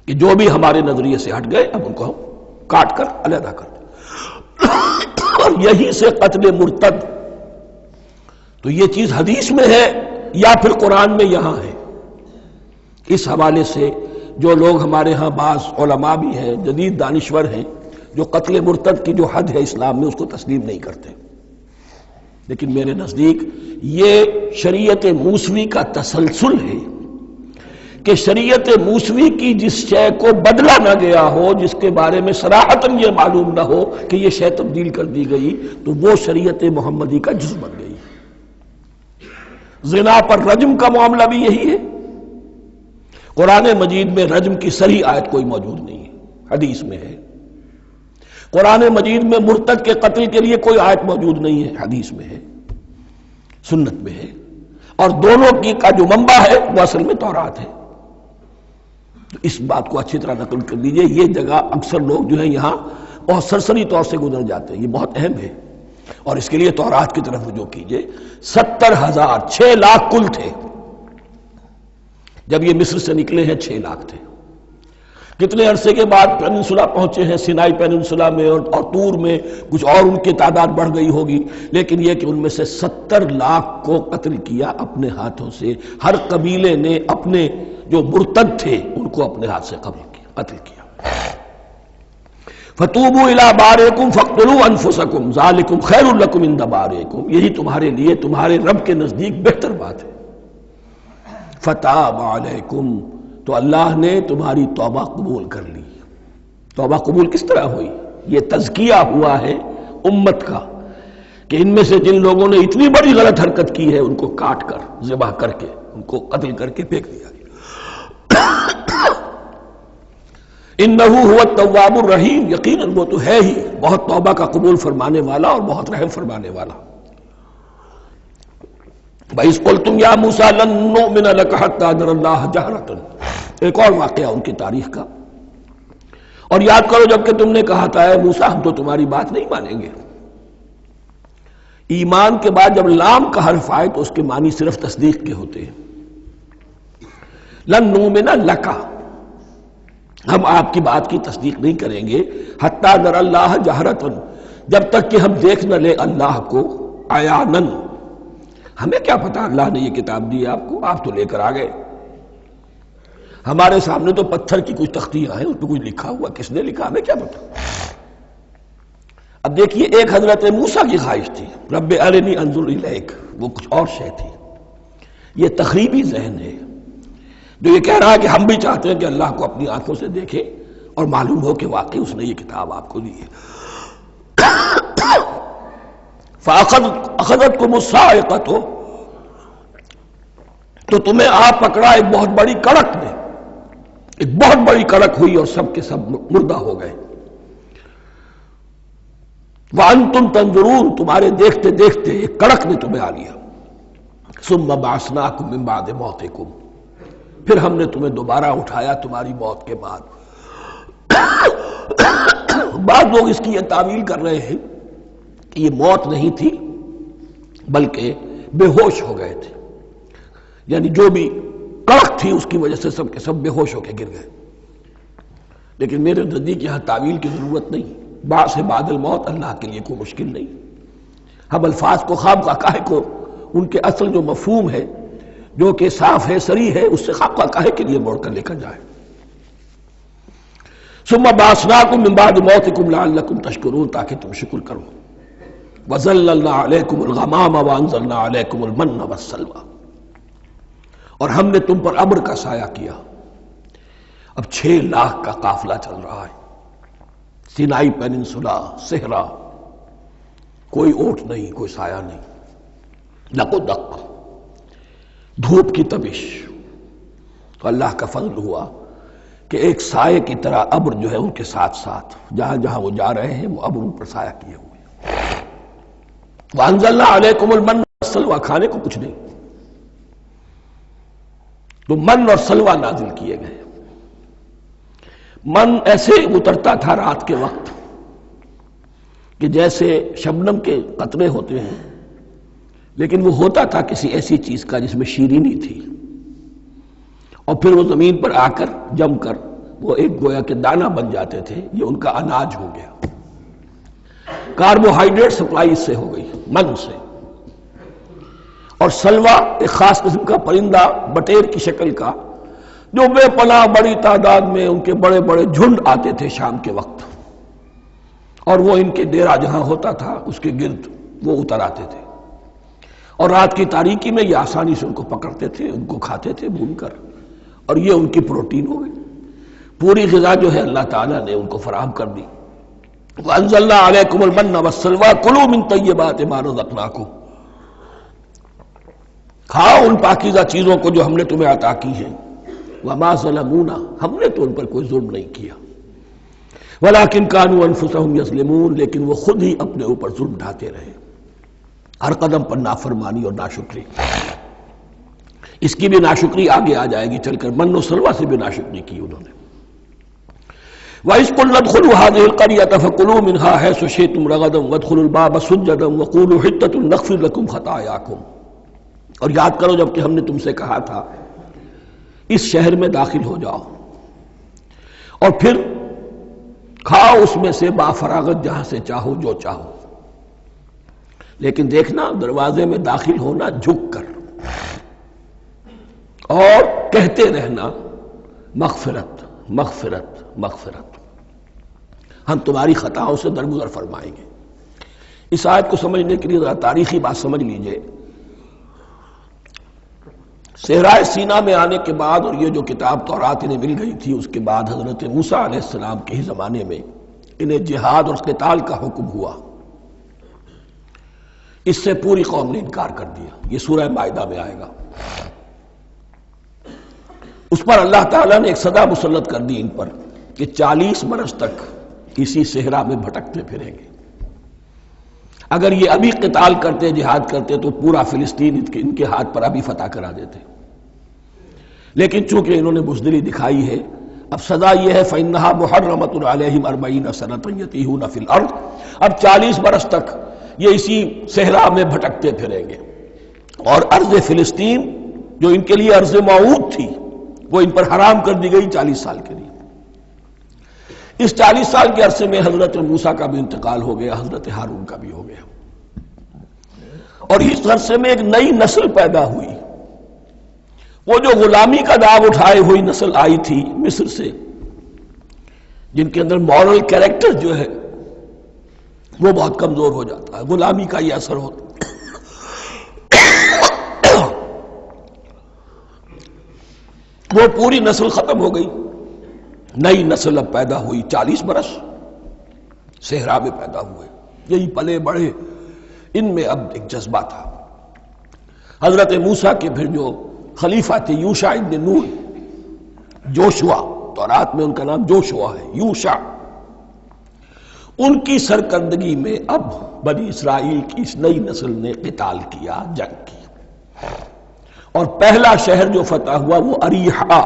کہ جو بھی ہمارے نظریے سے ہٹ گئے اب ان کو ہم کاٹ کر علیحدہ کر دیں، اور یہی سے قتل مرتد۔ تو یہ چیز حدیث میں ہے یا پھر قرآن میں یہاں ہے، اس حوالے سے جو لوگ ہمارے ہاں بعض علماء بھی ہیں، جدید دانشور ہیں، جو قتل مرتد کی جو حد ہے اسلام میں اس کو تسلیم نہیں کرتے، لیکن میرے نزدیک یہ شریعت موسوی کا تسلسل ہے کہ شریعت موسوی کی جس شے کو بدلا نہ گیا ہو، جس کے بارے میں صراحتاً یہ معلوم نہ ہو کہ یہ شے تبدیل کر دی گئی، تو وہ شریعت محمدی کا جز بن گئی۔ زنا پر رجم کا معاملہ بھی یہی ہے۔ قرآن مجید میں رجم کی صریح آیت کوئی موجود نہیں ہے، حدیث میں ہے۔ قرآن مجید میں مرتد کے قتل کے لیے کوئی آیت موجود نہیں ہے، حدیث میں ہے، سنت میں ہے، اور دونوں کی کا جو منبع ہے وہ اصل میں تورات ہے۔ تو اس بات کو اچھی طرح نقل کر لیجئے، یہ جگہ اکثر لوگ جو ہیں یہاں بہت سرسری طور سے گزر جاتے ہیں، یہ بہت اہم ہے، اور اس کے لیے تورات کی طرف رجوع کیجئے۔ 70,000، 6 لاکھ کل تھے، جب یہ مصر سے نکلے ہیں 6 لاکھ تھے. کتنے عرصے کے بعد پیننسولا پہنچے ہیں، سینائی پیننسولا میں اور طور میں کچھ اور ان کی تعداد بڑھ گئی ہوگی، لیکن یہ کہ ان میں سے 70 لاکھ کو قتل کیا اپنے ہاتھوں سے. ہر قبیلے نے اپنے جو مرتد تھے ان کو اپنے ہاتھ سے قتل کیا. فَتُوبُوا إِلَىٰ بَارِئِكُمْ فَاقْتُلُوا أَنفُسَكُمْ ذَلِكُمْ خَيْرٌ لَكُمْ عِندَ بَارِئِكُمْ، یہی تمہارے لیے تمہارے رب کے نزدیک بہتر بات ہے. فَتَابَ عَلَيْكُمْ، تو اللہ نے تمہاری توبہ قبول کر لی. توبہ قبول کس طرح ہوئی؟ یہ تزکیہ ہوا ہے امت کا کہ ان میں سے جن لوگوں نے اتنی بڑی غلط حرکت کی ہے ان کو کاٹ کر، ذبح کر کے، ان کو قتل کر کے پھینک دیا گیا. انہ هو التواب الرحیم، یقیناً وہ تو ہے ہی بہت توبہ کا قبول فرمانے والا اور بہت رحم فرمانے والا. وَإِذْ قُلْتُمْ يَا مُوسَىٰ لَن نُّؤْمِنَ لَكَ حَتَّىٰ نَرَى اللَّهَ جَهْرَةً، ایک اور واقعہ ان کی تاریخ کا. اور یاد کرو جب کہ تم نے کہا تھا اے موسیٰ ہم تو تمہاری بات نہیں مانیں گے. ایمان کے بعد جب لام کا حرف آئے تو اس کے معنی صرف تصدیق کے ہوتے ہیں. لن نؤمن لک، ہم آپ کی بات کی تصدیق نہیں کریں گے حتی نر اللہ جہرتن، جب تک کہ ہم دیکھ نہ لیں اللہ کو عیانن. ہمیں کیا پتا اللہ نے یہ کتاب دی آپ کو، آپ تو لے کر آ گئے. ہمارے سامنے تو پتھر کی کچھ تختیاں ہیں، اس پہ کچھ لکھا ہوا، کس نے لکھا ہمیں کیا پتا. اب دیکھیے ایک حضرت موسیٰ کی خواہش تھی رب ارنی انظر الیک، وہ کچھ اور شے تھی. یہ تخریبی ذہن ہے جو یہ کہہ رہا ہے کہ ہم بھی چاہتے ہیں کہ اللہ کو اپنی آنکھوں سے دیکھیں اور معلوم ہو کہ واقعی اس نے یہ کتاب آپ کو دی ہے. فَأَخَذَتْكُمُ الصَّاعِقَةُ، تو تمہیں آپ پکڑا ایک بہت بڑی کڑک نے، ایک بہت بڑی کڑک ہوئی اور سب کے سب مردہ ہو گئے. وَأَنْتُمْ تَنظُرُونَ، تمہارے دیکھتے دیکھتے ایک کڑک نے تمہیں آ لیا. ثُمَّ بَعَثْنَاكُمْ مِنْ بَعْدِ مَوْتِكُمْ، پھر ہم نے تمہیں دوبارہ اٹھایا تمہاری موت کے بعد. بعض لوگ اس کی یہ تعویل کر رہے ہیں کہ یہ موت نہیں تھی بلکہ بے ہوش ہو گئے تھے، یعنی جو بھی کڑک تھی اس کی وجہ سے سب کے سب بے ہوش ہو کے گر گئے. لیکن میرے نزدیک یہاں تعویل کی ضرورت نہیں. بعد سے بعد الموت اللہ کے لیے کوئی مشکل نہیں. ہم الفاظ کو خواہ کاہے کو ان کے اصل جو مفہوم ہے جو کہ صاف ہے صریح ہے اس سے خواہ کاہے کے لیے موڑ کر لے کر جائے. ثم بعثناکم من بعد موتکم لعلکم تشکرون، تاکہ تم شکر کرو. وظللنا علیکم الغمام وانزلنا علیکم المن والسلوى، اور ہم نے تم پر ابر کا سایہ کیا. اب 6 لاکھ کا قافلہ چل رہا ہے، سینائی پیننسولا، صحرا، کوئی اوٹ نہیں، کوئی سایہ نہیں، دق و دق، دھوپ کی تبش. تو اللہ کا فضل ہوا کہ ایک سائے کی طرح ابر جو ہے ان کے ساتھ ساتھ جہاں جہاں وہ جا رہے ہیں وہ ابر ان پر سایہ کیے ہوئے. وَأَنزَلْنَا عَلَيْكُمُ الْمَنَّ وَالسَّلْوَىٰ، کھانے کو کچھ نہیں تو من اور سلوہ نازل کیے گئے. من ایسے اترتا تھا رات کے وقت کہ جیسے شبنم کے قطرے ہوتے ہیں، لیکن وہ ہوتا تھا کسی ایسی چیز کا جس میں شیرینی تھی، اور پھر وہ زمین پر آ کر جم کر وہ ایک گویا کے دانہ بن جاتے تھے. یہ ان کا اناج ہو گیا. کاربوہائیڈریٹ سپلائی اس سے ہو گئی، من سے. اور سلوہ ایک خاص قسم کا پرندہ بٹیر کی شکل کا جو بے پناہ بڑی تعداد میں ان کے بڑے بڑے جھنڈ آتے تھے شام کے وقت، اور وہ ان کے ڈیرا جہاں ہوتا تھا اس کے گرد وہ اتر آتے تھے، اور رات کی تاریکی میں یہ آسانی سے ان کو پکڑتے تھے، ان کو کھاتے تھے بھون کر، اور یہ ان کی پروٹین ہو گئی. پوری غذا جو ہے اللہ تعالیٰ نے ان کو فراہم کر دی. وَأَنزَلْنَا عَلَيْكُمُ الْمَنَّ وَالسَّلْوَىٰ كُلُوا مِن طَيِّبَاتِ مَا رَزَقْنَاكُمْ، کھاؤ ان پاکیزہ چیزوں کو جو ہم نے تمہیں عطا کی ہیں. وَمَا ظَلَمُونَا، ہم نے تو ان پر کوئی ظلم نہیں کیا. وَلَٰكِن كَانُوا أَنفُسَهُمْ يَظْلِمُونَ، لیکن وہ خود ہی اپنے اوپر ظلم ڈھاتے رہے، ہر قدم پر نافرمانی اور ناشکری. اس کی بھی ناشکری آگے آ جائے گی چل کر، من و سلوہ سے بھی ناشکری کی انہوں نے. وَإِذْ قُلْنَا ادْخُلُوا هَٰذِهِ الْقَرْيَةَ فَكُلُوا مِنْهَا حَيْثُ شِئْتُمْ رَغَدًا وَادْخُلُوا الْبَابَ سُجَّدًا وَقُولُوا حِطَّةٌ نَغْفِرْ لَكُمْ خَطَايَاكُمْ. اور یاد کرو جب کہ ہم نے تم سے کہا تھا اس شہر میں داخل ہو جاؤ اور پھر کھاؤ اس میں سے بافراغت جہاں سے چاہو جو چاہو، لیکن دیکھنا دروازے میں داخل ہونا جھک کر اور کہتے رہنا مغفرت مغفرت مغفرت، ہم تمہاری خطاؤں سے درگزر فرمائیں گے۔ اس آیت کو سمجھنے کے لیے ذرا تاریخی بات سمجھ لیجئے۔ صحرائے سینا میں آنے کے بعد اور یہ جو کتاب تورات انہیں مل گئی تھی، اس کے بعد حضرت موسیٰ علیہ السلام کے ہی زمانے میں انہیں جہاد اور قتال کا حکم ہوا۔ اس سے پوری قوم نے انکار کر دیا، یہ سورہ مائدہ میں آئے گا۔ اس پر اللہ تعالیٰ نے ایک سزا مسلط کر دی ان پر کہ 40 برس تک اسی صحرا میں بھٹکتے پھریں گے۔ اگر یہ ابھی قتال کرتے، جہاد کرتے، تو پورا فلسطین ان کے ہاتھ پر ابھی فتح کرا دیتے، لیکن چونکہ انہوں نے بزدلی دکھائی ہے، اب سزا یہ ہے فَإِنَّهَا مُحَرَّمَةٌ عَلَيْهِمْ 40 سَنَةً يَتِيهُونَ فِي الْأَرْضِ، اب 40 برس تک یہ اسی صحرا میں بھٹکتے پھریں گے، اور ارض فلسطین جو ان کے لیے ارض موعود تھی وہ ان پر حرام کر دی گئی 40 سال کے لیے۔ اس 40 سال کے عرصے میں حضرت موسیٰ کا بھی انتقال ہو گیا، حضرت ہارون کا بھی ہو گیا، اور اس عرصے میں ایک نئی نسل پیدا ہوئی۔ وہ جو غلامی کا داغ اٹھائے ہوئی نسل آئی تھی مصر سے، جن کے اندر مورل کیریکٹر جو ہے وہ بہت کمزور ہو جاتا ہے، غلامی کا یہ اثر ہوتا ہے، وہ پوری نسل ختم ہو گئی، نئی نسل اب پیدا ہوئی۔ 40 برس صحرا میں پیدا ہوئے، یہی پلے بڑھے، ان میں اب ایک جذبہ تھا۔ حضرت موسیٰ کے پھر جو خلیفہ تھے یوشع ابن نون، جوشوا، تورات میں ان کا نام جوشوا ہے، یوشع، ان کی سرکردگی میں اب بنی اسرائیل کی اس نئی نسل نے قتال کیا، جنگ کی، اور پہلا شہر جو فتح ہوا وہ اریحا۔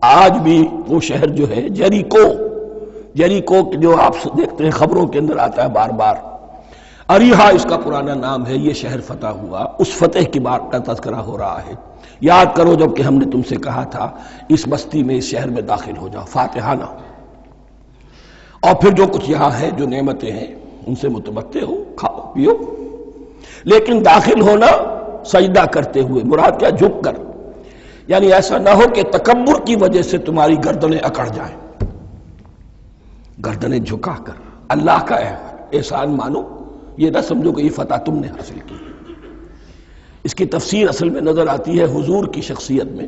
آج بھی وہ شہر جو ہے جیریکو جو آپ دیکھتے ہیں خبروں کے اندر آتا ہے بار بار، اریحا اس کا پرانا نام ہے، یہ شہر فتح ہوا۔ اس فتح کی بات کا تذکرہ ہو رہا ہے۔ یاد کرو جب کہ ہم نے تم سے کہا تھا اس بستی میں، اس شہر میں داخل ہو جاؤ فاتحانہ، اور پھر جو کچھ یہاں ہے، جو نعمتیں ہیں، ان سے متمتع ہو، کھاؤ پیو، لیکن داخل ہونا سجدہ کرتے ہوئے، مراد کیا؟ جھک کر، یعنی ایسا نہ ہو کہ تکبر کی وجہ سے تمہاری گردنیں اکڑ جائیں، گردنیں جھکا کر اللہ کا احسان مانو، یہ نہ سمجھو کہ یہ فتح تم نے حاصل کی۔ اس کی تفسیر اصل میں نظر آتی ہے حضور کی شخصیت میں،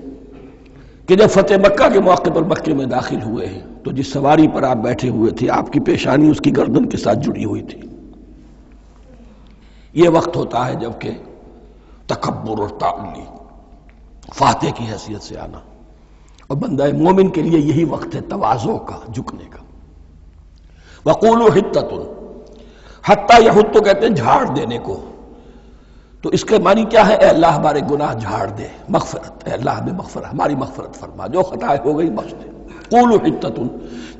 کہ جب فتح مکہ کے موقع پر مکے میں داخل ہوئے ہیں تو جس سواری پر آپ بیٹھے ہوئے تھے، آپ کی پیشانی اس کی گردن کے ساتھ جڑی ہوئی تھی۔ یہ وقت ہوتا ہے جب کہ تکبر اور تعلی، فاتح کی حیثیت سے آنا، اور بندہ مومن کے لیے یہی وقت ہے تواضع کا، جھکنے کا۔ وَقُولُوا حِطَّةٌ، حتیٰ یحط کہتے ہیں جھاڑ دینے کو، تو اس کے معنی کیا ہے؟ اے اللہ ہمارے گناہ جھاڑ دے، مغفرت، اے اللہ ہمیں مغفرت، ہماری مغفرت فرما، جو خطائیں ہو گئی بخش دے۔ قولوا حِطَّةٌ،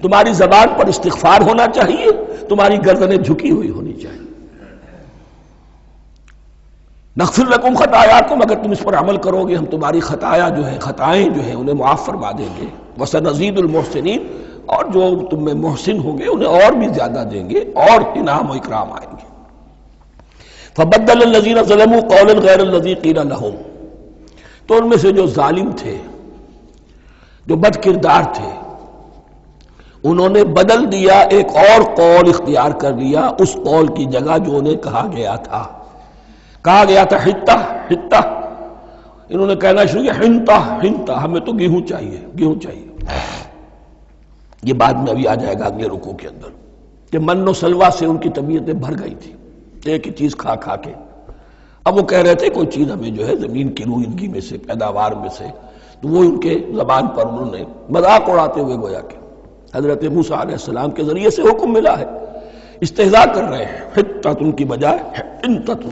تمہاری زبان پر استغفار ہونا چاہیے، تمہاری گردنیں جھکی ہوئی ہونی چاہیے۔ نغفر لکم خطایاکم، اگر تم اس پر عمل کرو گے ہم تمہاری خطایا جو ہیں، خطائیں جو ہیں، انہیں معاف فرما دیں گے۔ وسنزید المحسنین، اور جو تم میں محسن ہوں گے انہیں اور بھی زیادہ دیں گے، اور انعام و اکرام آئیں گے۔ فبدل الذین ظلموا قولا غیر الذی قیل لہم، تو ان میں سے جو ظالم تھے، جو بد کردار تھے، انہوں نے بدل دیا، ایک اور قول اختیار کر لیا اس قول کی جگہ جو انہیں کہا گیا تھا۔ کہا گیا تھا حتہ حتہ، انہوں نے کہنا شروع کیا حنطہ حنطہ، ہمیں تو گیہوں چاہیے، گیہوں چاہیے۔ یہ بعد میں ابھی آ جائے گا اگلے رکوع کے اندر، کہ من و سلوہ سے ان کی طبیعتیں بھر گئی تھی ایک ہی چیز کھا کھا کے۔ اب وہ کہہ رہے تھے کوئی چیز ہمیں جو ہے زمین کی روئیدگی میں سے، پیداوار میں سے، تو وہ ان کے زبان پر انہوں نے مذاق اڑاتے ہوئے گویا کہ حضرت موسیٰ علیہ السلام کے ذریعے سے حکم ملا ہے، استہزاء کر رہے ہیں، حتۃ کی بجائے حنطۃ۔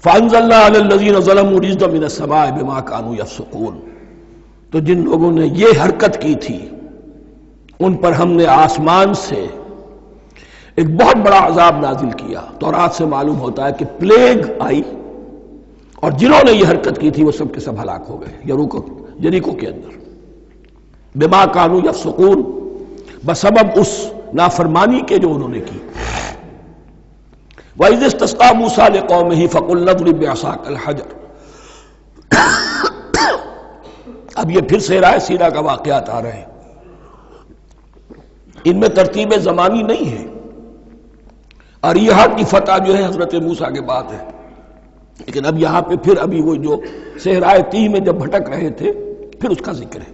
فَأَنزَلْنَا عَلَى الَّذِينَ ظَلَمُوا رِجْزًا مِنَ السَّمَاءِ بِمَا كَانُوا يَفْسُقُونَ، تو جن لوگوں نے یہ حرکت کی تھی ان پر ہم نے آسمان سے ایک بہت بڑا عذاب نازل کیا۔ تورات سے معلوم ہوتا ہے کہ پلیگ آئی اور جنہوں نے یہ حرکت کی تھی وہ سب کے سب ہلاک ہو گئے یریکو کے اندر، بما کانوا یفسقون، بسبب اس نافرمانی کے جو انہوں نے کی۔ وَإِذِ اسْتَسْقَىٰ مُوسَىٰ لِقَوْمِهِ فَقُلْنَا اضْرِب بِّعَصَاكَ الْحَجَرَ۔ اب یہ پھر صحرائے سینا کا واقعات آ رہے ہیں، ان میں ترتیب زمانی نہیں ہے۔ اریحا کی فتح جو ہے حضرت موسیٰ کے بعد ہے، لیکن اب یہاں پہ پھر ابھی وہ جو صحرائے تیہ میں جب بھٹک رہے تھے پھر اس کا ذکر ہے۔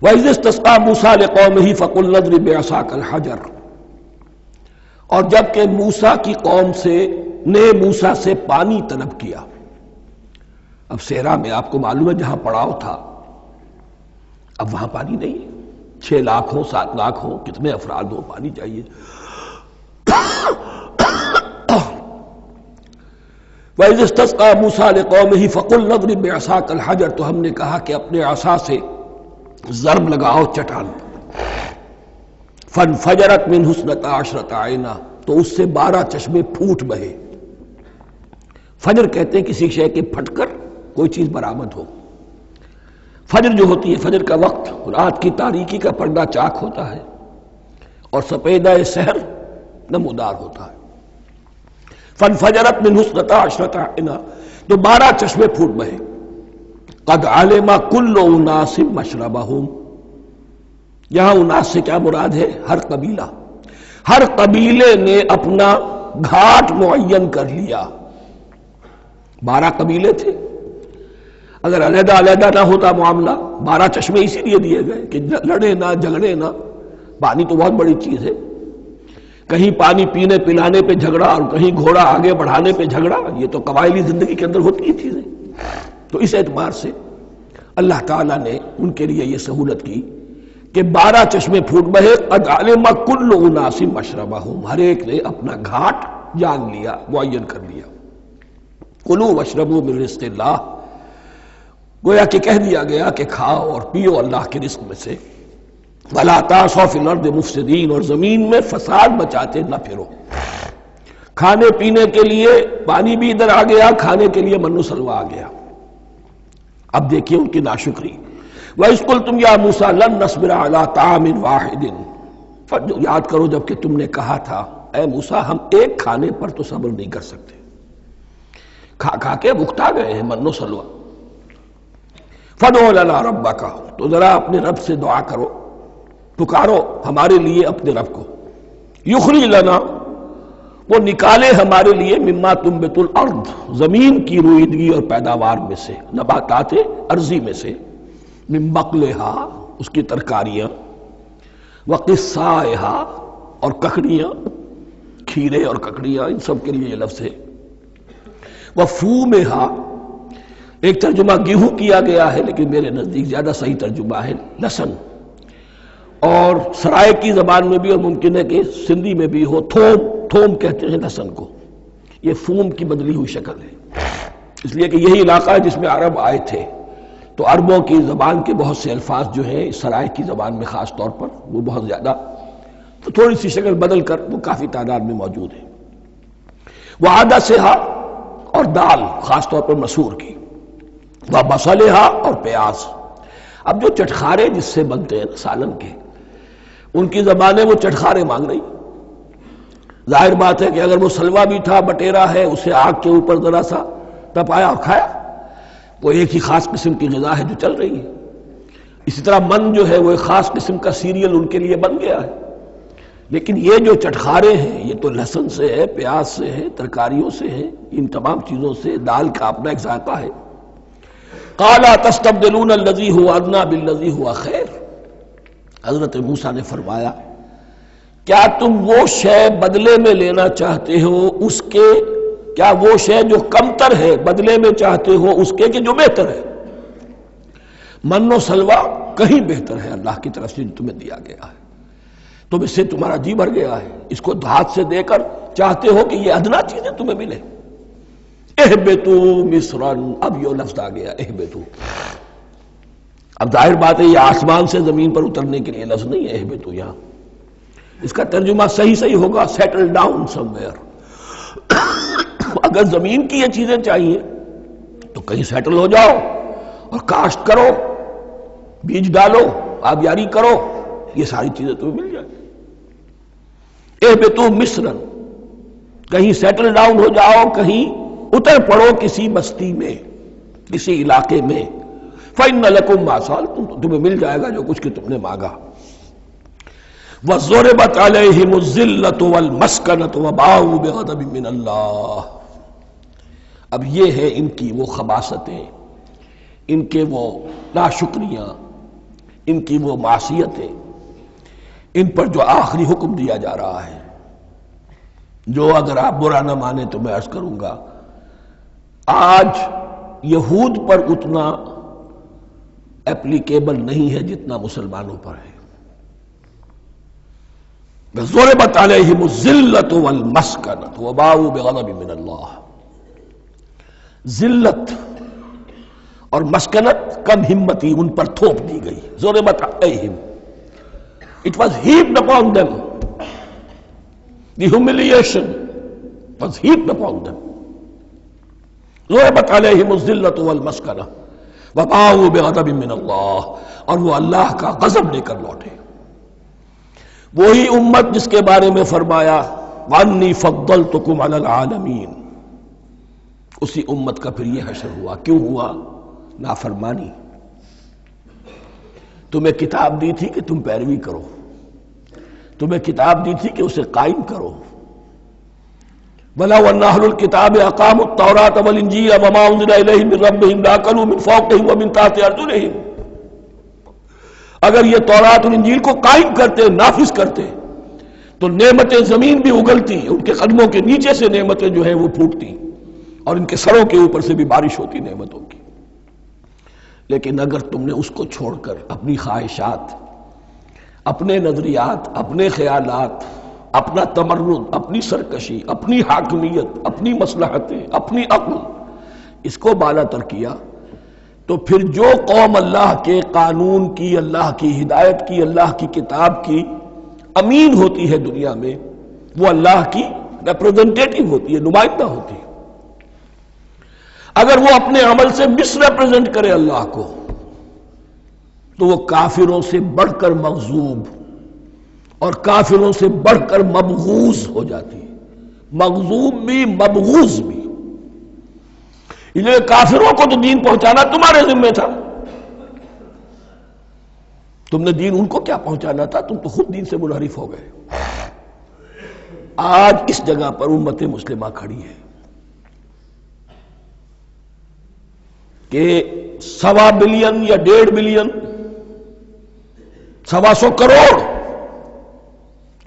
وَإِذِ اسْتَسْقَىٰ مُوسَىٰ لِقَوْمِهِ فَقُلْنَا اضْرِب بِّعَصَاكَ الْحَجَرَ، اور جب کہ موسیٰ کی قوم نے موسیٰ سے پانی طلب کیا۔ اب صحرا میں آپ کو معلوم ہے جہاں پڑاؤ تھا اب وہاں پانی نہیں ہے، 6 لاکھ ہو 7 لاکھ ہو کتنے افراد ہو پانی چاہیے۔ وَإِذِ اسْتَسْقَىٰ مُوسَىٰ لِقَوْمِهِ فَقُلْنَا اضْرِب بِّعَصَاكَ الْحَجَرَ، تو ہم نے کہا کہ اپنے عصا سے ضرب لگاؤ چٹان پر۔ فَانْفَجَرَتْ مِنْهُ اثْنَتَا عَشْرَةَ عَيْنًا، تو اس سے 12 چشمے پھوٹ بہے۔ فجر کہتے ہیں کسی شے کے پھٹ کر کوئی چیز برآمد ہو۔ فجر جو ہوتی ہے، فجر کا وقت رات کی تاریکی کا پردہ چاک ہوتا ہے اور سپیدہ سحر نمودار ہوتا ہے۔ فَانْفَجَرَتْ مِنْهُ اثْنَتَا عَشْرَةَ عَيْنًا، تو 12 چشمے پھوٹ بہے۔ قَدْ عَلِمَ كُلُّ أُنَاسٍ مَشْرَبَهُمْ، یہاں اناس سے کیا مراد ہے؟ ہر قبیلہ، ہر قبیلے نے اپنا گھاٹ معین کر لیا۔ 12 قبیلے تھے، اگر علیحدہ علیحدہ نہ ہوتا معاملہ، 12 چشمے اسی لیے دیے گئے کہ لڑے نہ جھگڑے نہ۔ پانی تو بہت بڑی چیز ہے، کہیں پانی پینے پلانے پہ جھگڑا اور کہیں گھوڑا آگے بڑھانے پہ جھگڑا، یہ تو قبائلی زندگی کے اندر ہوتی ہی چیزیں۔ تو اس اعتبار سے اللہ تعالیٰ نے ان کے لیے یہ سہولت کی کہ 12 چشمے پھوٹ بہے۔ قد علم کل اناس مشربہم، ہر ایک نے اپنا گھاٹ جان لیا، معین کر لیا۔ کلوا واشربوا من رزق اللہ، گویا کہ کہہ دیا گیا کہ کھاؤ اور پیو اللہ کے رزق میں سے۔ ولا تعثوا فی الارض مفسدین، اور زمین میں فساد مچاتے نہ پھرو۔ کھانے پینے کے لیے پانی بھی ادھر آ گیا، کھانے کے لیے من و سلوہ آ گیا۔ اب دیکھیے ان کی ناشکری۔ وَإِذْ قُلْتُمْ يَا مُوسَىٰ لَن نَّصْبِرَ عَلَىٰ طَعَامٍ وَاحِدٍ، یاد کرو جب کہ تم نے کہا تھا اے موسیٰ ہم ایک کھانے پر تو صبر نہیں کر سکتے، کھا کھا کے بکتا گئے ہیں من و سلوہ۔ فَادْعُ لَنَا رَبَّكَ، تو ذرا اپنے رب سے دعا کرو، پکارو ہمارے لیے اپنے رب کو۔ یخرج لنا، وہ نکالے ہمارے لیے مما تنبت الارض، زمین کی روئیدگی اور پیداوار میں سے، نباتات ارضی میں سے، من بقلہا اس کی ترکاریاں، وقصائہا اور ککڑیاں، کھیرے اور ککڑیاں، ان سب کے لیے یہ لفظ ہے۔ وفومہا، ایک ترجمہ گیہوں کیا گیا ہے لیکن میرے نزدیک زیادہ صحیح ترجمہ ہے لہسن، اور سرائکی زبان میں بھی اور ممکن ہے کہ سندھی میں بھی ہو تھوم، تھوم کہتے ہیں لہسن کو، یہ فوم کی بدلی ہوئی شکل ہے، اس لیے کہ یہی علاقہ ہے جس میں عرب آئے تھے، تو عربوں کی زبان کے بہت سے الفاظ جو ہیں سرائکی زبان میں خاص طور پر وہ بہت زیادہ تو تھوڑی سی شکل بدل کر وہ کافی تعداد میں موجود ہے۔ وعدسہا، اور دال خاص طور پر مسور کی، وبصلہا، اور پیاز۔ اب جو چٹخارے جس سے بنتے ہیں سالن کے، ان کی زبانیں وہ چٹخارے مانگ رہی۔ ظاہر بات ہے کہ اگر وہ سلوا بھی تھا، بٹیرا ہے، اسے آگ کے اوپر ذرا سا تپایا اور کھایا، وہ ایک ہی خاص قسم کی غذا ہے جو چل رہی ہے۔ اسی طرح من جو ہے وہ ایک خاص قسم کا سیریل ان کے لیے بن گیا ہے، لیکن یہ جو چٹخارے ہیں یہ تو لہسن سے ہے، پیاز سے ہے، ترکاریوں سے ہے، ان تمام چیزوں سے، دال کا اپنا ایک ذائقہ ہے۔ قَالَ تَسْتَبْدِلُونَ الَّذِي هُوَ أَدْنَىٰ بِالَّذِي هُوَ خَيْرٌ، حضرت موسیٰ نے فرمایا کیا تم وہ شے بدلے میں لینا چاہتے ہو اس کے، کیا وہ شے جو کمتر ہے بدلے میں چاہتے ہو اس کے کہ جو بہتر ہے؟ من و سلوہ کہیں بہتر ہے اللہ کی طرف سے جو تمہیں دیا گیا ہے، تم اس سے تمہارا جی بھر گیا ہے، اس کو ہاتھ سے دے کر چاہتے ہو کہ یہ ادنا چیزیں تمہیں ملے۔ اہبتو مصرن، اب یہ لفظ آ گیا اہبتو، اب ظاہر بات ہے یہ آسمان سے زمین پر اترنے کے لیے لفظ نہیں ہے اہبتو، یہاں اس کا ترجمہ صحیح ہوگا سیٹل ڈاؤن سم ویئر، اگر زمین کی یہ چیزیں چاہیے تو کہیں سیٹل ہو جاؤ اور کاشت کرو، بیج ڈالو، آبیاری کرو، یہ ساری چیزیں تمہیں مل جائیں۔ اہبطوا مصرا، کہیں سیٹل ڈاؤن ہو جاؤ، کہیں اتر پڑو کسی بستی میں، کسی علاقے میں، فإن لکم ما سألتم، تمہیں مل جائے گا جو کچھ کہ تم نے مانگا۔ وَضُرِبَتْ عَلَيْهِمُ الذِّلَّةُ وَالْمَسْكَنَةُ وَبَاءُوا بِغَضَبٍ مِّنَ اللَّهِ۔ اب یہ ہے ان کی وہ خباثتیں، ان کے وہ ناشکریاں، ان کی وہ معصیتیں، ان پر جو آخری حکم دیا جا رہا ہے، جو اگر آپ برا نہ مانیں تو میں عرض کروں گا آج یہود پر اتنا اپلیکیبل نہیں ہے جتنا مسلمانوں پر ہے۔ ضربت علیہم الذلۃ والمسکنۃ وباؤوا بغضب من اللہ۔ ذلت اور مسکنت، کم ہمتی ان پر تھوپ دی گئی۔ ضربت علیہم، it was heaped upon them، the humiliation was heaped upon them۔ ضربت علیہم الذلۃ والمسکنۃ وباؤوا بغضب من اللہ، اور وہ اللہ کا غضب لے کر لوٹے۔ وہی امت جس کے بارے میں فرمایا وَأَنِّي فَضَّلْتُكُمْ عَلَى الْعَالَمِينَ، اسی امت کا پھر یہ حشر ہوا۔ کیوں ہوا؟ نافرمانی۔ تمہیں کتاب دی تھی کہ تم پیروی کرو، تمہیں کتاب دی تھی کہ اسے قائم کرو۔ وَلَوْ أَنَّ أَهْلَ الْكِتَابِ أَقَامُوا التَّوْرَاةَ وَالْإِنْجِيلَ وَمَا أُنزِلَ إِلَيْهِم مِّن رَّبِّهِمْ لَأَكَلُوا مِن فَوْقِهِمْ وَمِن تَحْتِ أَرْجُلِهِمْ۔ اگر یہ تورات اور انجیل کو قائم کرتے، نافذ کرتے، تو نعمتیں زمین بھی اگلتی، ان کے قدموں کے نیچے سے نعمتیں جو ہیں وہ پھوٹتی، اور ان کے سروں کے اوپر سے بھی بارش ہوتی نعمتوں کی۔ لیکن اگر تم نے اس کو چھوڑ کر اپنی خواہشات، اپنے نظریات، اپنے خیالات، اپنا تمرد، اپنی سرکشی، اپنی حاکمیت، اپنی مصلحتیں، اپنی عقل، اس کو بالا تر کیا، تو پھر جو قوم اللہ کے قانون کی، اللہ کی ہدایت کی، اللہ کی کتاب کی امین ہوتی ہے دنیا میں، وہ اللہ کی ریپرزنٹیٹو ہوتی ہے، نمائندہ ہوتی ہے۔ اگر وہ اپنے عمل سے مس ریپرزنٹ کرے اللہ کو، تو وہ کافروں سے بڑھ کر مغضوب اور کافروں سے بڑھ کر مبغوض ہو جاتی ہے، مغضوب بھی مبغوض بھی۔ اس لیے کافروں کو تو دین پہنچانا تمہارے ذمہ تھا، تم نے دین ان کو کیا پہنچانا تھا، تم تو خود دین سے منحرف ہو گئے۔ آج اس جگہ پر امت مسلمہ کھڑی ہے کہ 1.25 بلین یا 1.5 بلین، 125 کروڑ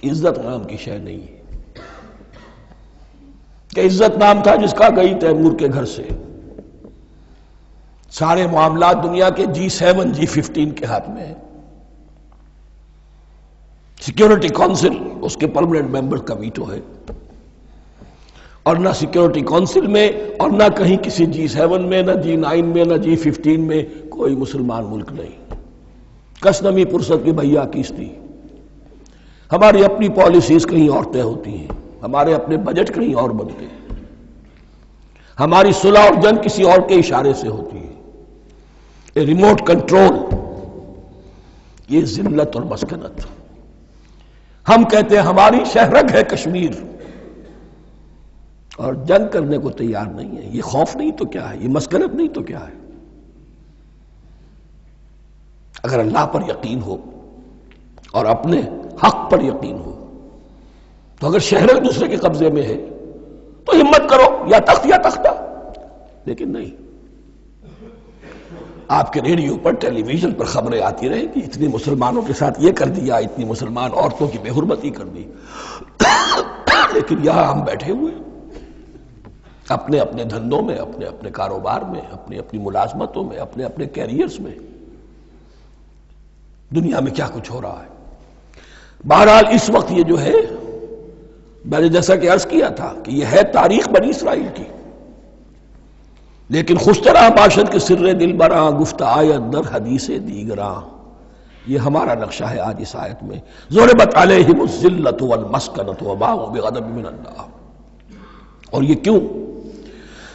عزت نام کی شے نہیں ہے کہ عزت نام تھا جس کا گئی تیمور کے گھر سے، سارے معاملات دنیا کے G7 G15 کے ہاتھ میں ہیں، سیکیورٹی کونسل اس کے پرماننٹ ممبر کا ویٹو ہے، اور نہ سیکیورٹی کونسل میں اور نہ کہیں کسی G7 میں، نہ G9 میں، نہ G15 میں کوئی مسلمان ملک نہیں۔ کس نمی پرست کی بھیا کیستی، ہماری اپنی پالیسیز کہیں اور طے ہوتی ہیں، ہمارے اپنے بجٹ کہیں اور بنتے ہیں، ہماری صلح اور جنگ کسی اور کے اشارے سے ہوتی ہے، ریموٹ کنٹرول، یہ ذلت اور مسکنت۔ ہم کہتے ہیں ہماری شہرگ ہے کشمیر، اور جنگ کرنے کو تیار نہیں ہے۔ یہ خوف نہیں تو کیا ہے، یہ مسکنت نہیں تو کیا ہے؟ اگر اللہ پر یقین ہو اور اپنے حق پر یقین ہو تو اگر شہر دوسرے کے قبضے میں ہے تو ہمت کرو، یا تخت یا تختہ، لیکن نہیں۔ آپ کے ریڈیو پر، ٹیلی ویژن پر خبریں آتی رہیں کہ اتنی مسلمانوں کے ساتھ یہ کر دیا، اتنی مسلمان عورتوں کی بے حرمتی کر دی، لیکن یہاں ہم بیٹھے ہوئے اپنے اپنے دھندوں میں، اپنے اپنے کاروبار میں، اپنی اپنی ملازمتوں میں، اپنے اپنے کیریئرز میں، دنیا میں کیا کچھ ہو رہا ہے۔ بہرحال اس وقت یہ جو ہے، میں نے جیسا کہ عرض کیا تھا کہ یہ ہے تاریخ بنی اسرائیل کی، لیکن خوشترا باشد کے سر دل براں، گفت آیت در حدیث دیگراں، یہ ہمارا نقشہ ہے آج اس آیت میں۔ ضربت علیہم الذلۃ والمسکنۃ وباؤوا بغضب من اللہ۔ اور یہ کیوں؟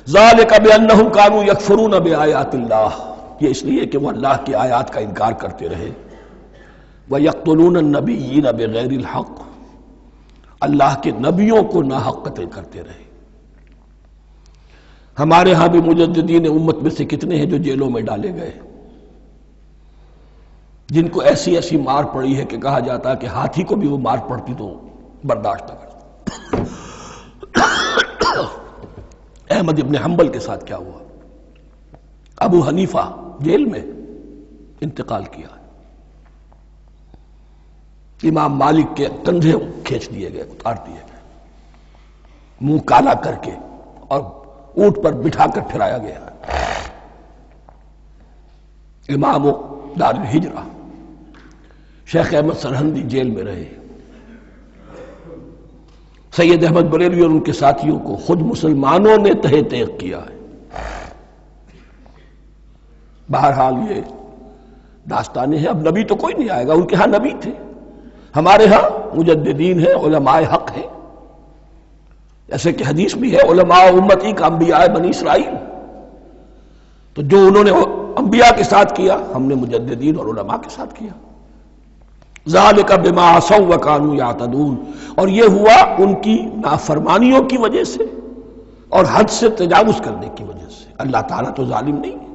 ذالک بانہم کانوا یکفرون بآیات اللہ، یہ اس لیے کہ وہ اللہ کی آیات کا انکار کرتے رہے، وَيَقْتُلُونَ النَّبِيِّينَ بِغَيْرِ الْحَقِّ، اللہ کے نبیوں کو ناحق قتل کرتے رہے۔ ہمارے ہاں بھی مجددین امت میں سے کتنے ہیں جو جیلوں میں ڈالے گئے، جن کو ایسی ایسی مار پڑی ہے کہ کہا جاتا ہے کہ ہاتھی کو بھی وہ مار پڑتی تو برداشت نہ کرتا۔ احمد ابن حنبل کے ساتھ کیا ہوا؟ ابو حنیفہ جیل میں انتقال کیا، امام مالک کے کندھے کھینچ دیے گئے، اتار دیے گئے، منہ کالا کر کے اور اونٹ پر بٹھا کر پھرایا گیا۔ امام دار الہجرہ شیخ احمد سرہندی جیل میں رہے، سید احمد بریلوی اور ان کے ساتھیوں کو خود مسلمانوں نے تہہ تیغ کیا ہے۔ بہرحال یہ داستانیں ہیں، اب نبی تو کوئی نہیں آئے گا، ان کے ہاں نبی تھے، ہمارے ہاں مجددین ہیں، علماء حق ہیں، جیسے کہ حدیث بھی ہے علماء امتی کا انبیاء بنی اسرائیل، تو جو انہوں نے انبیاء کے ساتھ کیا ہم نے مجددین اور علماء کے ساتھ کیا۔ ذالک بما عصوا وکانوا یعتدون، اور یہ ہوا ان کی نافرمانیوں کی وجہ سے اور حد سے تجاوز کرنے کی وجہ سے۔ اللہ تعالیٰ تو ظالم نہیں ہے،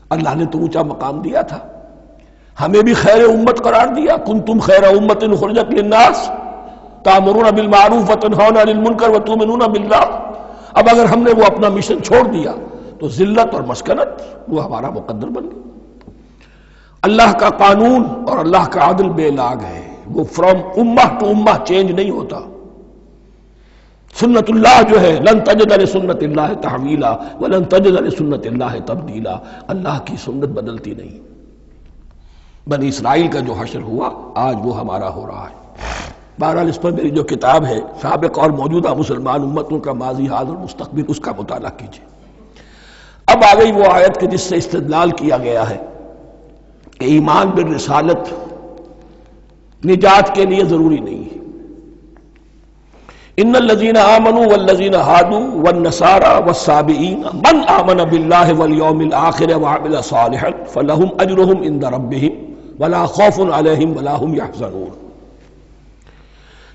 اللہ نے تو اونچا مقام دیا تھا، ہمیں بھی خیر امت قرار دیا، کنتم خیر امت اخرجت للناس تأمرون بالمعروف وتنہون عن المنکر وتؤمنون باللہ۔ اب اگر ہم نے وہ اپنا مشن چھوڑ دیا تو ذلت اور مسکنت وہ ہمارا مقدر بن گئی۔ اللہ کا قانون اور اللہ کا عدل بے لاگ ہے، وہ فرام امہ ٹو امہ چینج نہیں ہوتا۔ سنت اللہ جو ہے لن تجد لسنت اللہ تحویلا ولن تجد لسنت اللہ تبدیلا، اللہ کی سنت بدلتی نہیں۔ بنی اسرائیل کا جو حشر ہوا آج وہ ہمارا ہو رہا ہے۔ بہرحال اس پر میری جو کتاب ہے سابق اور موجودہ مسلمان امتوں کا ماضی حال اور مستقبل، اس کا مطالعہ کیجیے۔ اب آ گئی وہ آیت کہ جس سے استدلال کیا گیا ہے کہ ایمان بالرسالت نجات کے لیے ضروری نہیں ہے۔ ان الذین آمنوا والذین ہادوا والنصارى والصابئین من آمن باللہ والیوم الآخر وعمل صالحا فلہم اجرہم عند ربہم ولا خوف علیہم ولا ہم یحزنون۔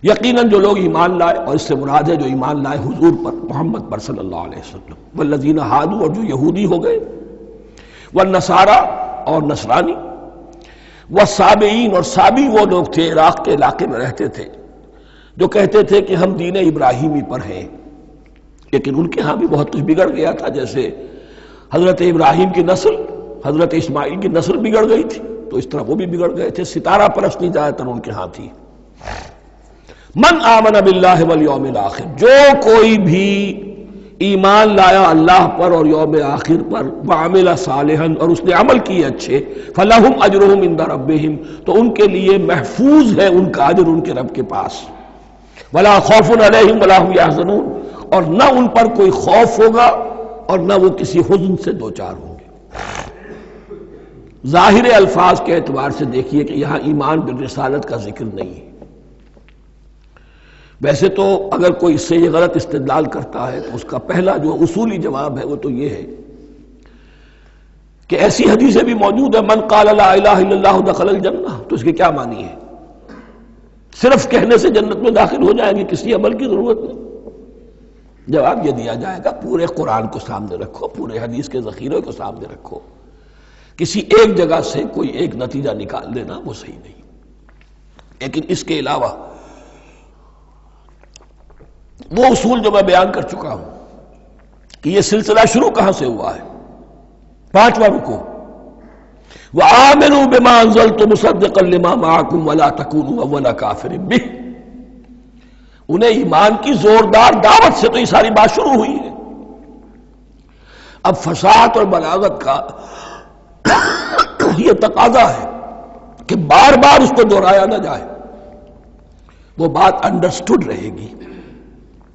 یقیناً جو لوگ ایمان لائے، اور اس سے مراد ہے جو ایمان لائے حضور پر، محمد پر صلی اللہ علیہ وسلم، والذین ہادوا اور جو یہودی ہو گئے، والنصارى اور نصرانی، والصابئین اور صابی وہ لوگ تھے عراق کے علاقے میں رہتے تھے جو کہتے تھے کہ ہم دین ابراہیمی پر ہیں، لیکن ان کے ہاں بھی بہت کچھ بگڑ گیا تھا، جیسے حضرت ابراہیم کی نسل حضرت اسماعیل کی نسل بگڑ گئی تھی تو اس طرح وہ بھی بگڑ گئے تھے، ستارہ پرستی زیادہ تر ان کے ہاں تھی۔ من آمن باللہ والیوم الآخر، جو کوئی بھی ایمان لایا اللہ پر اور یوم آخر پر، وعمل صالحا اور اس نے عمل کیے اچھے، فلہم اجرہم عند ربہم تو ان کے لیے محفوظ ہے ان کا اجر ان کے رب کے پاس، ولا خوف علیہم ولا ہم یحزنون اور نہ ان پر کوئی خوف ہوگا اور نہ وہ کسی حزن سے دوچار ہوں گے۔ ظاہر الفاظ کے اعتبار سے دیکھیے کہ یہاں ایمان بالرسالت کا ذکر نہیں ہے۔ ویسے تو اگر کوئی اس سے یہ غلط استدلال کرتا ہے تو اس کا پہلا جو اصولی جواب ہے وہ تو یہ ہے کہ ایسی حدیثیں بھی موجود ہیں، من قال لا الہ الا اللہ دخل الجنہ، تو اس کے کیا معنی ہے؟ صرف کہنے سے جنت میں داخل ہو جائیں گے، کسی عمل کی ضرورت نہیں؟ جواب یہ دیا جائے گا پورے قرآن کو سامنے رکھو، پورے حدیث کے ذخیرے کو سامنے رکھو، کسی ایک جگہ سے کوئی ایک نتیجہ نکال لینا وہ صحیح نہیں۔ لیکن اس کے علاوہ وہ اصول جو میں بیان کر چکا ہوں کہ یہ سلسلہ شروع کہاں سے ہوا ہے، 5واں رکوع، وَآمِنُوا بِمَا أَنزَلْتُ مُصَدِّقًا لِمَا مَعَكُمْ وَلَا تَكُونُوا أَوَّلَ كَافِرٍ بِهِ، انہیں ایمان کی زوردار دعوت سے تو یہ ساری بات شروع ہوئی ہے۔ اب فصاحت اور بلاغت کا یہ تقاضا ہے کہ بار بار اس کو دہرایا نہ جائے، وہ بات انڈرسٹوڈ رہے گی،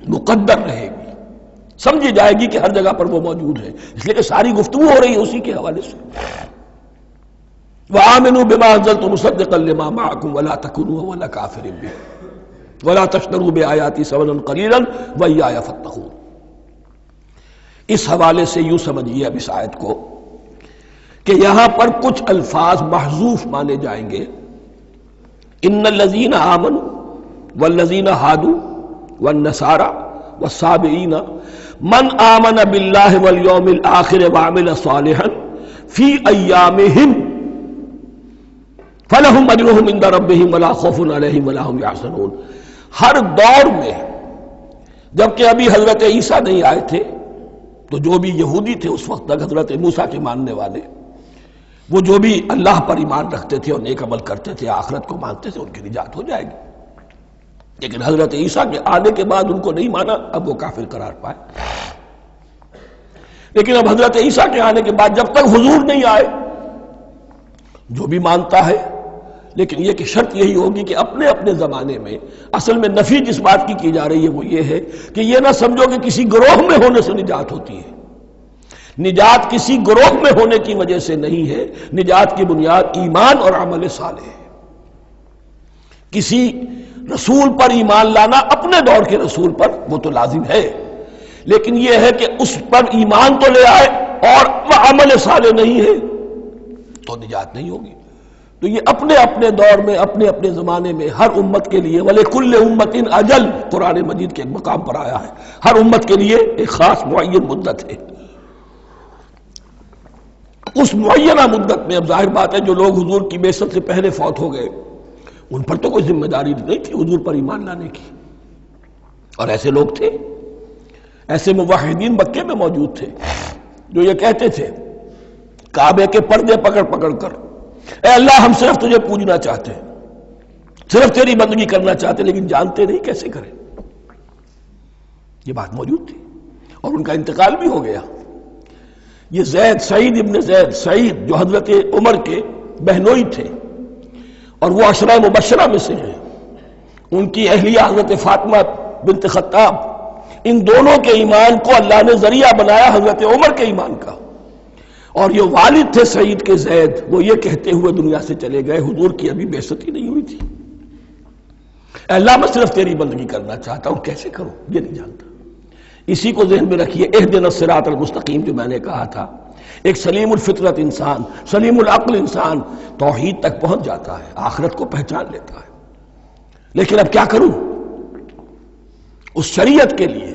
مقدر رہے گی، سمجھی جائے گی کہ ہر جگہ پر وہ موجود ہے، اس لیے کہ ساری گفتگو ہو رہی ہے اسی کے حوالے سے۔ وَآمِنُوا بِمَا أَنزَلْتُ مُصَدِّقًا لِمَا مَعَكُمْ وَلَا تَكُونُوا أَوَّلَ كَافِرٍ بِهِ وَلَا تَشْتَرُوا بِآيَاتِي ثَمَنًا قَلِيلًا وَإِيَّايَ فَاتَّقُونِ۔ اس حوالے سے یوں سمجھیے اب اس آیت کو کہ یہاں پر کچھ الفاظ محذوف مانے جائیں گے. ان الذین آمنوا والذین ہادوا والنصارى والصابئین من آمن باللہ والیوم الآخر وعمل صالحا فی ایامہم فلہم اجرہم عند ربہم ولا خوف علیہم ولا ہم یحزنون. ہر دور میں جبکہ ابھی حضرت عیسیٰ نہیں آئے تھے تو جو بھی یہودی تھے اس وقت تک حضرت موسیٰ کے ماننے والے، وہ جو بھی اللہ پر ایمان رکھتے تھے اور نیک عمل کرتے تھے، آخرت کو مانتے تھے، ان کی نجات ہو جائے گی. لیکن حضرت عیسیٰ کے آنے کے بعد ان کو نہیں مانا، اب وہ کافر قرار پائے. لیکن اب حضرت عیسیٰ کے آنے کے بعد جب تک حضور نہیں آئے جو بھی مانتا ہے، لیکن یہ کہ شرط یہی ہوگی کہ اپنے اپنے زمانے میں، اصل میں نفی جس بات کی جا رہی ہے وہ یہ ہے کہ یہ نہ سمجھو کہ کسی گروہ میں ہونے سے نجات ہوتی ہے. نجات کسی گروہ میں ہونے کی وجہ سے نہیں ہے، نجات کی بنیاد ایمان اور عمل صالح ہے. کسی رسول پر ایمان لانا اپنے دور کے رسول پر وہ تو لازم ہے، لیکن یہ ہے کہ اس پر ایمان تو لے آئے اور وہ عمل صالح نہیں ہے تو نجات نہیں ہوگی. تو یہ اپنے اپنے دور میں، اپنے اپنے زمانے میں ہر امت کے لیے وَلِكُلِّ أُمَّةٍ أَجَلٌ قرآن مجید کے ایک مقام پر آیا ہے، ہر امت کے لیے ایک خاص معین مدت ہے. اس معینہ مدت میں اب ظاہر بات ہے جو لوگ حضور کی بعثت سے پہلے فوت ہو گئے ان پر تو کوئی ذمہ داری نہیں تھی حضور پر ایمان لانے کی، اور ایسے لوگ تھے، ایسے موحدین مکے میں موجود تھے جو یہ کہتے تھے کعبے کے پردے پکڑ پکڑ کر، اے اللہ ہم صرف تجھے پوجنا چاہتے ہیں، صرف تیری بندگی کرنا چاہتے، لیکن جانتے نہیں کیسے کریں. یہ بات موجود تھی اور ان کا انتقال بھی ہو گیا. یہ زید، سعید ابن زید، سعید جو حضرت عمر کے بہنوئی تھے اور وہ عشرہ مبشرہ میں سے ہیں، ان کی اہلیہ حضرت فاطمہ بنت خطاب، ان دونوں کے ایمان کو اللہ نے ذریعہ بنایا حضرت عمر کے ایمان کا. اور یہ والد تھے سعید کے زید، وہ یہ کہتے ہوئے دنیا سے چلے گئے حضور کی ابھی بعثت ہی نہیں ہوئی تھی، اے اللہ میں صرف تیری بندگی کرنا چاہتا ہوں، کیسے کروں یہ نہیں جانتا. اسی کو ذہن میں رکھیے، اہدنا الصراط المستقیم جو میں نے کہا تھا، ایک سلیم الفطرت انسان، سلیم العقل انسان توحید تک پہنچ جاتا ہے، آخرت کو پہچان لیتا ہے. لیکن اب کیا کروں؟ اس شریعت کے لیے،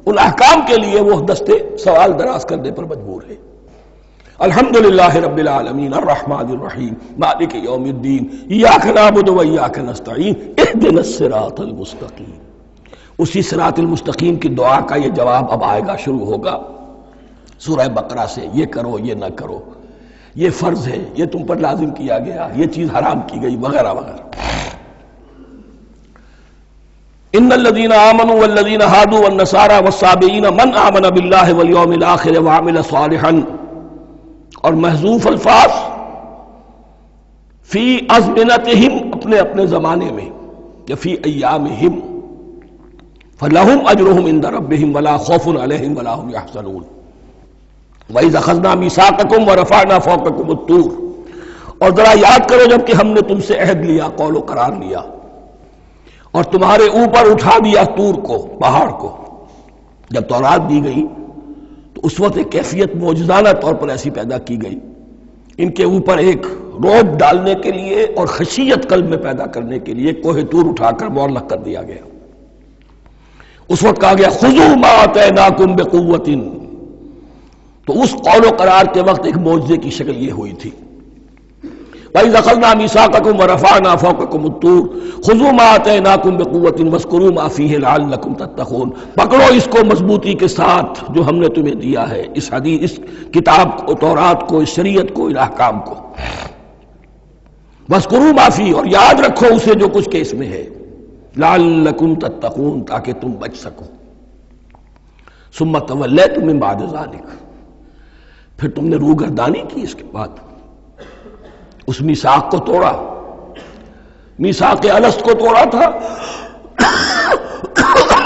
ان احکام کے لیے وہ دستے سوال دراز کرنے پر مجبور ہے. الحمدللہ رب العالمین الرحمن الرحیم مالک یوم الدین ایاک نعبد و ایاک نستعین اہدنا الصراط المستقیم. اسی صراط المستقیم کی دعا کا یہ جواب اب آئے گا، شروع ہوگا سورہ بقرہ سے. یہ کرو، یہ نہ کرو، یہ فرض ہے، یہ تم پر لازم کیا گیا، یہ چیز حرام کی گئی، وغیرہ وغیرہ. ان الذین آمنوا والذین ہادوا والنصارى والصابئین من آمن باللہ والیوم الآخر وعمل صالحا. اور محذوف الفاظ فی ازمنتہم، اپنے اپنے زمانے میں، یا فی ایامہم، فلہم اجرہم عند ربہم ولا خوف علیہم ولا ہم یحزنون. وَإِذْ أَخَذْنَا مِيثَاقَكُمْ وَرَفَعْنَا فَوْقَكُمُ الطُّورَ. اور ذرا یاد کرو جب کہ ہم نے تم سے عہد لیا، قول و قرار لیا، اور تمہارے اوپر اٹھا دیا طور کو، پہاڑ کو. جب تورات دی گئی تو اس وقت ایک کیفیت معجزانہ طور پر ایسی پیدا کی گئی، ان کے اوپر ایک روب ڈالنے کے لیے اور خشیت قلب میں پیدا کرنے کے لیے کوہ طور اٹھا کر معلق کر دیا گیا. اس وقت کہا گیا خذوا ما آتیناکم بقوۃ. تو اس قول و قرار کے وقت ایک معجزے کی شکل یہ ہوئی تھی. وَإِذْ أَخَذْنَا مِيثَاقَكُمْ وَرَفَعْنَا فَوْقَكُمُ الطُّورَ خُذُوا مَا آتَيْنَاكُمْ بِقُوَّةٍ وَاذْكُرُوا مَا فِيهِ لَعَلَّكُمْ تَتَّقُونَ. پکڑو اس کو مضبوطی کے ساتھ جو ہم نے تمہیں دیا ہے، اس حدیث، اس کتاب کو، تورات کو، اس شریعت کو، ان احکام کو. وَاذْكُرُوا مَا فِيهِ، اور یاد رکھو اسے جو کچھ کہ اس میں ہے، لَعَلَّكُمْ تَتَّقُونَ، تاکہ تم بچ سکو. ثُمَّ تَوَلَّيْتُم مِّن بَعْدِ ذَلِكَ، پھر تم نے روگردانی کی اس کے بعد، اس میثاق کو توڑا، میثاق الست کو توڑا تھا،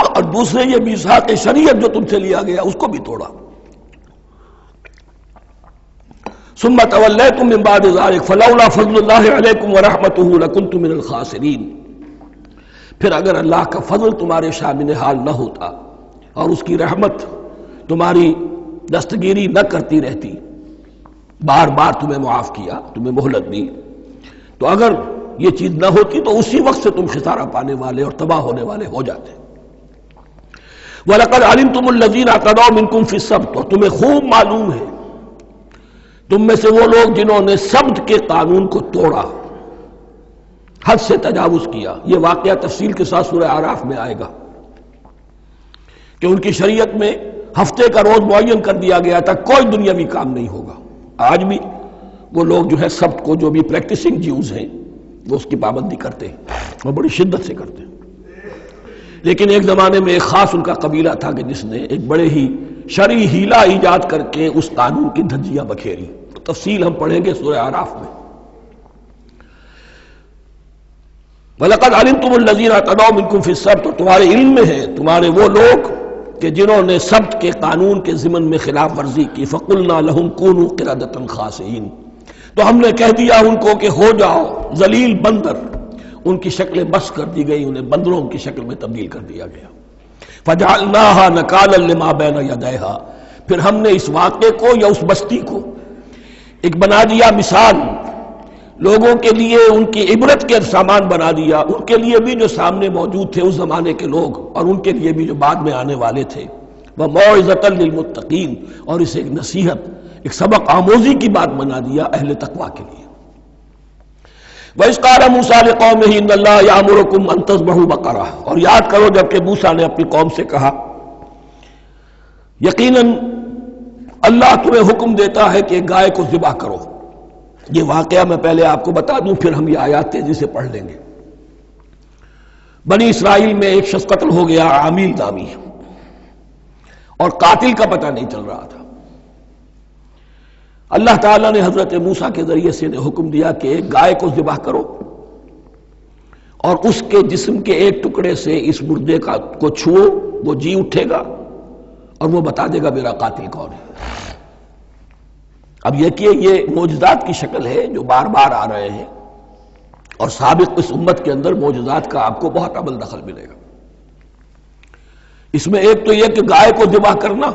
اور دوسرے یہ میثاق شریعت جو تم سے لیا گیا اس کو بھی توڑا. ثم تولیتم من بعد ذلک فلولا فضل اللہ علیکم ورحمتہ لکنتم من الخاسرین. پھر اگر اللہ کا فضل تمہارے شامل حال نہ ہوتا اور اس کی رحمت تمہاری دستگیری نہ کرتی رہتی، بار بار تمہیں معاف کیا، تمہیں مہلت دی، تو اگر یہ چیز نہ ہوتی تو اسی وقت سے تم خسارہ پانے والے اور تباہ ہونے والے ہو جاتے۔ وَلَقَدْ عَلِمْتُمُ الَّذِينَ اعْتَدَوْا مِنْكُمْ فِي السَّبْتِ، اور تمہیں خوب معلوم ہے تم میں سے وہ لوگ جنہوں نے سبت کے قانون کو توڑا، حد سے تجاوز کیا۔ یہ واقعہ تفصیل کے ساتھ سورہ اعراف میں آئے گا کہ ان کی شریعت میں ہفتے کا روز معین کر دیا گیا تھا، کوئی دنیاوی کام نہیں ہوگا۔ آج بھی وہ لوگ جو ہے سبت کو، جو بھی پریکٹسنگ جیوز ہیں، وہ اس کی پابندی کرتے ہیں اور بڑی شدت سے کرتے ہیں۔ لیکن ایک زمانے میں ایک خاص ان کا قبیلہ تھا کہ جس نے ایک بڑے ہی شرعی ہیلہ ایجاد کر کے اس قانون کی دھجیاں بکھیری۔ تفصیل ہم پڑھیں گے سورہ اعراف میں۔ وَلَقَدْ عَلِمْتُمُ الَّذِينَ اعْتَدَوْا مِنْكُمْ فِي السَّبْتِ، تو تمہارے علم میں ہے تمہارے وہ لوگ کہ جنہوں نے سبت کے قانون کے ضمن میں خلاف ورزی کی۔ فَقُلْنَا لَهُمْ كُونُوا قِرَدَةً خَاسِئِينَ، تو ہم نے کہہ دیا ان کو کہ ہو جاؤ ذلیل بندر۔ ان کی شکلیں بس کر دی گئی، انہیں بندروں کی شکل میں تبدیل کر دیا گیا۔ فَجَعَلْنَاهَا نَكَالًا لِمَا بَيْنَ يَدَيْهَا، پھر ہم نے اس واقعے کو یا اس بستی کو ایک بنا دیا مثال، لوگوں کے لیے ان کی عبرت کے سامان بنا دیا، ان کے لیے بھی جو سامنے موجود تھے اس زمانے کے لوگ، اور ان کے لیے بھی جو بعد میں آنے والے تھے۔ وَمَوْعِظَةً لِّلْمُتَّقِينَ، اور اسے ایک نصیحت، ایک سبق آموزی کی بات بنا دیا اہل تقویٰ کے لیے۔ وَإِذْ قَالَ مُوسَىٰ لِقَوْمِهِ إِنَّ اللَّهَ يَأْمُرُكُمْ أَن تَذْبَحُوا بَقَرَةً، اور یاد کرو جب کہ موسیٰ نے اپنی قوم سے کہا یقیناً اللہ تمہیں حکم دیتا ہے کہ گائے کو ذبح کرو۔ یہ واقعہ میں پہلے آپ کو بتا دوں، پھر ہم یہ آیات تیزی سے پڑھ لیں گے۔ بنی اسرائیل میں ایک شخص قتل ہو گیا، عامیل نامی، اور قاتل کا پتہ نہیں چل رہا تھا۔ اللہ تعالیٰ نے حضرت موسیٰ کے ذریعے سے حکم دیا کہ ایک گائے کو ذبح کرو اور اس کے جسم کے ایک ٹکڑے سے اس مردے کو چھوؤ، وہ جی اٹھے گا اور وہ بتا دے گا میرا قاتل کون ہے۔ اب یہ کہ یہ معجزات کی شکل ہے جو بار بار آ رہے ہیں، اور سابق اس امت کے اندر معجزات کا آپ کو بہت عمل دخل ملے گا۔ اس میں ایک تو یہ کہ گائے کو ذبح کرنا،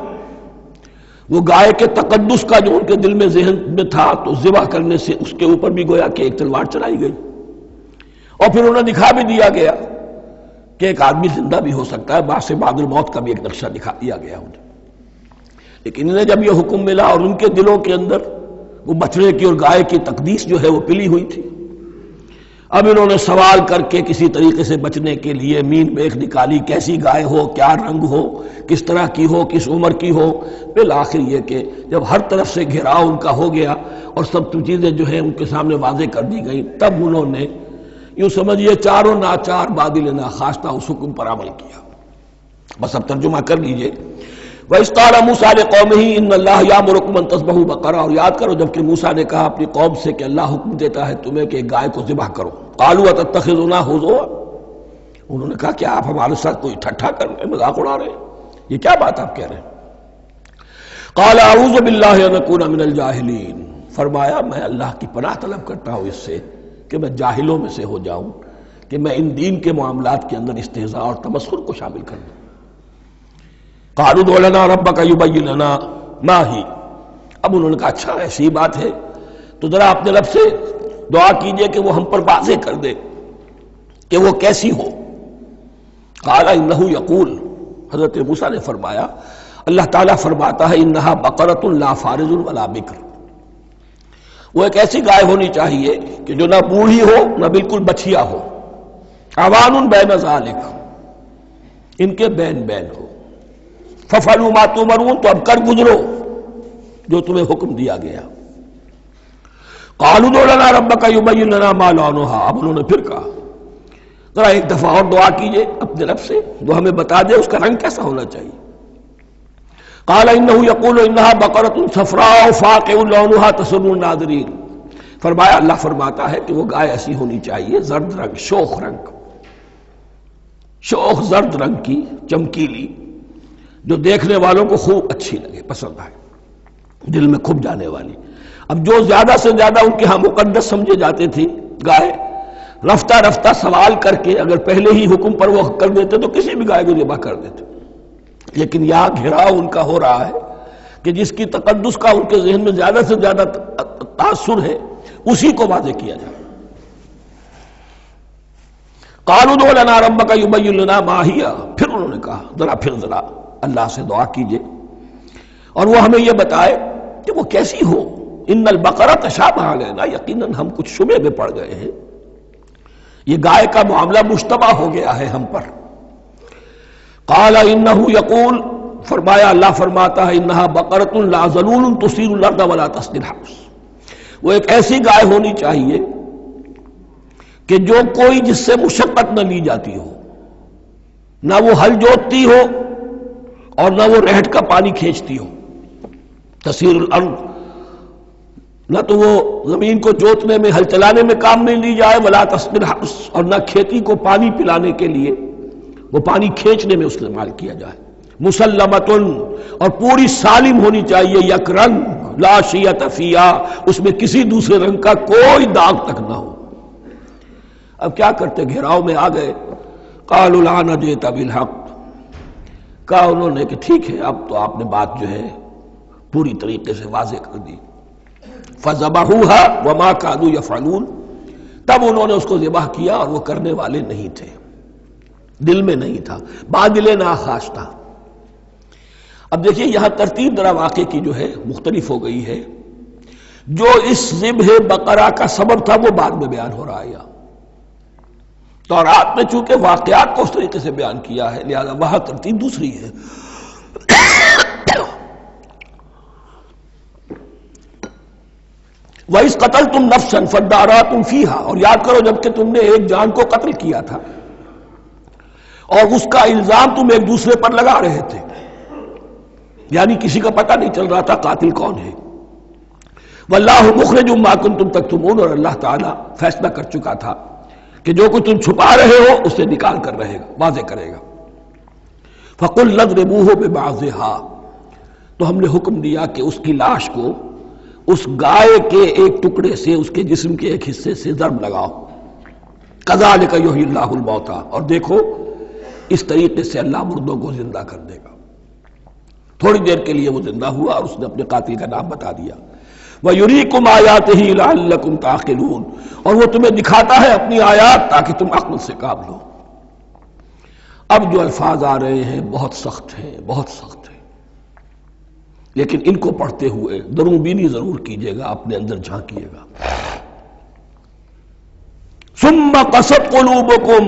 وہ گائے کے تقدس کا جو ان کے دل میں ذہن میں تھا، تو ذبح کرنے سے اس کے اوپر بھی گویا کہ ایک تلوار چلائی گئی، اور پھر انہیں دکھا بھی دیا گیا کہ ایک آدمی زندہ بھی ہو سکتا ہے، بعد سے بعد الموت کا بھی ایک نقشہ دکھا دیا گیا انہیں۔ لیکن انہیں جب یہ حکم ملا اور ان کے دلوں کے اندر وہ بچڑے کی اور گائے کی تقدیس جو ہے وہ پلی ہوئی تھی، اب انہوں نے سوال کر کے کسی طریقے سے بچنے کے لیے مین بیک نکالی، کیسی گائے ہو، کیا رنگ ہو، کس طرح کی ہو، کس عمر کی ہو۔ بالآخر یہ کہ جب ہر طرف سے گھیراؤ ان کا ہو گیا اور سب چیزیں جو ہیں ان کے سامنے واضح کر دی گئیں، تب انہوں نے یوں سمجھیے چاروں ناچار بادل ناخواستہ اس حکم پر عمل کیا۔ بس اب ترجمہ کر لیجئے۔ وَإِذْ قَالَ مُوسَىٰ لِقَوْمِهِ إِنَّ اللَّهَ يَأْمُرُكُمْ أَن تَذْبَحُوا بَقَرَةً، اور یاد کرو جب کہ موسیٰ نے کہا اپنی قوم سے کہ اللہ حکم دیتا ہے تمہیں کہ گائے کو ذبح کرو۔ قَالُوا أَتَتَّخِذُنَا هُزُوًا، انہوں نے کہا کہ آپ ہمارے ساتھ کوئی ٹھٹھا کر رہے ہیں، مذاق اڑا رہے ہیں، یہ کیا بات آپ کہہ رہے ہیں؟ قَالَ أَعُوذُ بِاللَّهِ أَنْ أَكُونَ مِنَ الْجَاهِلِينَ، فرمایا میں اللہ کی پناہ طلب کرتا ہوں اس سے کہ میں جاہلوں میں سے ہو جاؤں، کہ میں ان دین کے معاملات کے اندر استہزاء اور تمسخر کو شامل کر دوں۔ قالوا ادع لنا ربك يبين لنا ما هي، اب انہوں نے کہا اچھا ایسی بات ہے تو ذرا اپنے رب سے دعا کیجئے کہ وہ ہم پر واضح کر دے کہ وہ کیسی ہو۔ قال انه يقول، حضرت موسیٰ نے فرمایا، اللہ تعالیٰ فرماتا ہے انها بقرۃ لا فارض ولا بکر، وہ ایک ایسی گائے ہونی چاہیے کہ جو نہ بوڑھی ہو نہ بالکل بچھیا ہو، عوان بین ذالک، ان کے بین بین ہو۔ فَفَعَلُوا مَا تُؤْمَرُونَ، تو اب کر گزرو جو تمہیں حکم دیا گیا۔ قَالُوا ادْعُ لَنَا رَبَّكَ يُبَيِّن لَنَا مَا لَوْنُهَا، اب انہوں نے پھر کہا ذرا ایک دفعہ اور دعا کیجئے اپنے رب سے، وہ ہمیں بتا دے اس کا رنگ کیسا ہونا چاہیے۔ قال انه يقول انها بقرة صفراء فاقع لونها تسر الناظرين، فرمایا اللہ فرماتا ہے کہ وہ گائے ایسی ہونی چاہیے زرد رنگ، شوخ رنگ، شوخ زرد رنگ کی، چمکیلی، جو دیکھنے والوں کو خوب اچھی لگے، پسند آئے، دل میں کھپ جانے والی۔ اب جو زیادہ سے زیادہ ان کے ہاں مقدس سمجھے جاتے تھی گائے، رفتہ رفتہ سوال کر کے اگر پہلے ہی حکم پر وہ کر دیتے تو کسی بھی گائے کو ذبح کر دیتے، لیکن یہاں گھیراؤ ان کا ہو رہا ہے کہ جس کی تقدس کا ان کے ذہن میں زیادہ سے زیادہ تاثر ہے اسی کو واضح کیا جائے۔ قالوا ادع لنا ربک یبین لنا ما ہی، پھر انہوں نے کہا پھر ذرا اللہ سے دعا کیجئے اور وہ ہمیں یہ بتائے کہ وہ کیسی ہو۔ ان البقرہ تشابہ علینا، یقیناً ہم کچھ شبہ میں پڑ گئے ہیں، یہ گائے کا معاملہ مشتبہ ہو گیا ہے ہم پر۔ قال انہ یقول، فرمایا اللہ فرماتا ہے انہا بقرۃ لا ذلول تثیر الارض ولا تسقی الحرث، وہ ایک ایسی گائے ہونی چاہیے کہ جو کوئی جس سے مشقت نہ لی جاتی ہو، نہ وہ ہل جوتتی ہو اور نہ وہ رہٹ کا پانی کھینچتی ہو۔ تسیر الارض، نہ تو وہ زمین کو جوتنے میں ہل چلانے میں کام نہیں لی جائے، ولا تسقی الحرث، اور نہ کھیتی کو پانی پلانے کے لیے وہ پانی کھینچنے میں استعمال کیا جائے۔ مسلمتن، اور پوری سالم ہونی چاہیے، یک رنگ، لا شیۃ فیہا، اس میں کسی دوسرے رنگ کا کوئی داغ تک نہ ہو۔ اب کیا کرتے، گھیراؤ میں آ گئے۔ قالوا الآن جئت بالحق، کہا انہوں نے کہ ٹھیک ہے اب تو آپ نے بات جو ہے پوری طریقے سے واضح کر دی۔ فذبحوها وما كانوا يفعلون، تب انہوں نے اس کو ذبح کیا اور وہ کرنے والے نہیں تھے، دل میں نہیں تھا، بادل ناخواش تھا۔ اب دیکھیے یہاں ترتیب ذرا واقعے کی جو ہے مختلف ہو گئی ہے۔ جو اس ذبح بقرہ کا سبب تھا وہ بعد میں بیان ہو رہا ہے یہاں، تورات میں چونکہ واقعات کو اس طریقے سے بیان کیا ہے لہذا وہاں ترتیب دوسری ہے۔ وَإِذْ قَتَلْتُمْ نَفْسًا فَادَّارَأْتُمْ فِيهَا، اور یاد کرو جب کہ تم نے ایک جان کو قتل کیا تھا اور اس کا الزام تم ایک دوسرے پر لگا رہے تھے، یعنی کسی کا پتہ نہیں چل رہا تھا قاتل کون ہے۔ وَاللَّهُ مُخْرِجٌ مَا كُنتُمْ تَكْتُمُونَ، اور اللہ تعالیٰ فیصلہ کر چکا تھا کہ جو کچھ تم چھپا رہے ہو اسے نکال کر رہے گا، واضح کرے گا۔ فَقُلْ نَضْرِبُوهُ بِبَعْضِهَا، تو ہم نے حکم دیا کہ اس کی لاش کو اس گائے کے ایک ٹکڑے سے، اس کے جسم کے ایک حصے سے ضرب لگاؤ۔ کذالک یحیی اللہ الموتیٰ، اور دیکھو اس طریقے سے اللہ مردوں کو زندہ کر دے گا۔ تھوڑی دیر کے لیے وہ زندہ ہوا اور اس نے اپنے قاتل کا نام بتا دیا۔ وَيُرِيكُمْ آیَاتِهِ لَعَلَّكُمْ تَعْقِلُونَ، اور وہ تمہیں دکھاتا ہے اپنی آیات تاکہ تم عقل سے کام لو۔ اب جو الفاظ آ رہے ہیں بہت سخت ہیں، بہت سخت ہیں، لیکن ان کو پڑھتے ہوئے درون بینی ضرور کیجیے گا، اپنے اندر جھانکیے گا۔ ثم قست قلوبکم،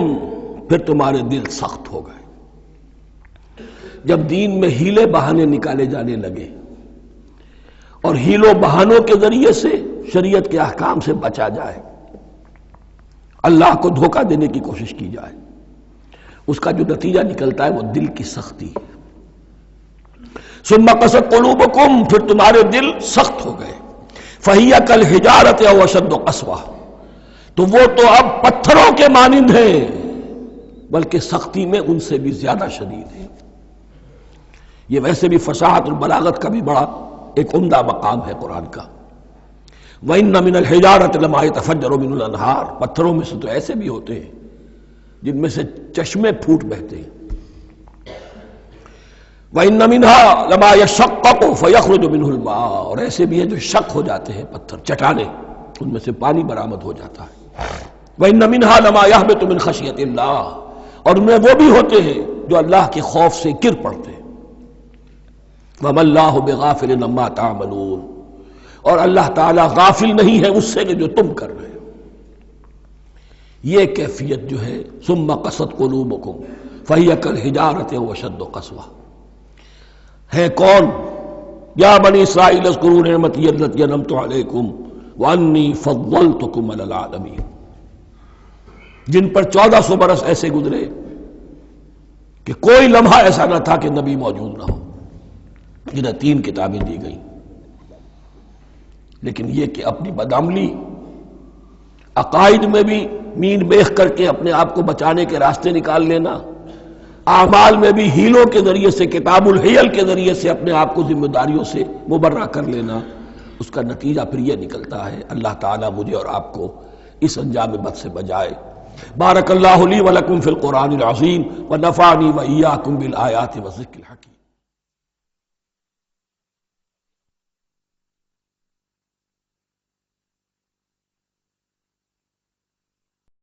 پھر تمہارے دل سخت ہو گئے جب دین میں ہیلے بہانے نکالے جانے لگے اور ہیلوں بہانوں کے ذریعے سے شریعت کے احکام سے بچا جائے، اللہ کو دھوکہ دینے کی کوشش کی جائے، اس کا جو نتیجہ نکلتا ہے وہ دل کی سختی۔ ثم قست قلوبکم، پھر تمہارے دل سخت ہو گئے۔ فہی کالحجارۃ او اشد قسوہ، تو وہ تو اب پتھروں کے مانند ہیں بلکہ سختی میں ان سے بھی زیادہ شدید ہے۔ یہ ویسے بھی فصاحت اور بلاغت کا بھی بڑا ایک عمدہ مقام ہے قرآن کا۔ وَإِنَّ مِنَ الْحِجَارَةِ لَمَا يَتَفَجَّرُ مِنْهُ الْأَنْهَارُ، پتھروں میں سے تو ایسے بھی ہوتے ہیں جن میں سے چشمے پھوٹ بہتے ہیں۔ وَإِنَّ مِنْهَا لَمَا يَشَقَّقُ فَيَخْرُجُ مِنْهُ الْمَاءُ، اور ایسے بھی ہیں جو شق ہو جاتے ہیں، پتھر چٹانیں، ان میں سے پانی برآمد ہو جاتا ہے۔ وَإِنَّ مِنْهَا لَمَا يَهْبِطُ مِنْ خَشْيَةِ اللَّهِ، اور ان میں وہ بھی ہوتے ہیں جو اللہ کے خوف سے گر پڑتے ہیں۔ وَمَا اللَّهُ بِغَافِلٍ عَمَّا تَعْمَلُونَ، اور اللہ تعالیٰ غافل نہیں ہے اس سے کہ جو تم کر رہے ہو۔ یہ کیفیت جو ہے ثم قست قلوبکم فہی کالحجارۃ او اشد قسوہ، ہے کون؟ یا بنی اسرائیل اذکروا نعمتی التی انعمت علیکم وانی فضلتکم علی العالمین، جن پر 1400 برس ایسے گزرے کہ کوئی لمحہ ایسا نہ تھا کہ نبی موجود نہ ہو، جنہیں 3 کتابیں دی گئیں، لیکن یہ کہ اپنی بدعملی، عقائد میں بھی مین بیخ کر کے اپنے آپ کو بچانے کے راستے نکال لینا، اعمال میں بھی ہیلوں کے ذریعے سے، کتاب الحیل کے ذریعے سے اپنے آپ کو ذمہ داریوں سے مبرہ کر لینا، اس کا نتیجہ پھر یہ نکلتا ہے۔ اللہ تعالیٰ مجھے اور آپ کو اس انجام بد سے بچائے۔ بارک اللہ لی ولکم فی القرآن العظیم ونفعنی وإیاکم بالآیات والذکر الحکیم۔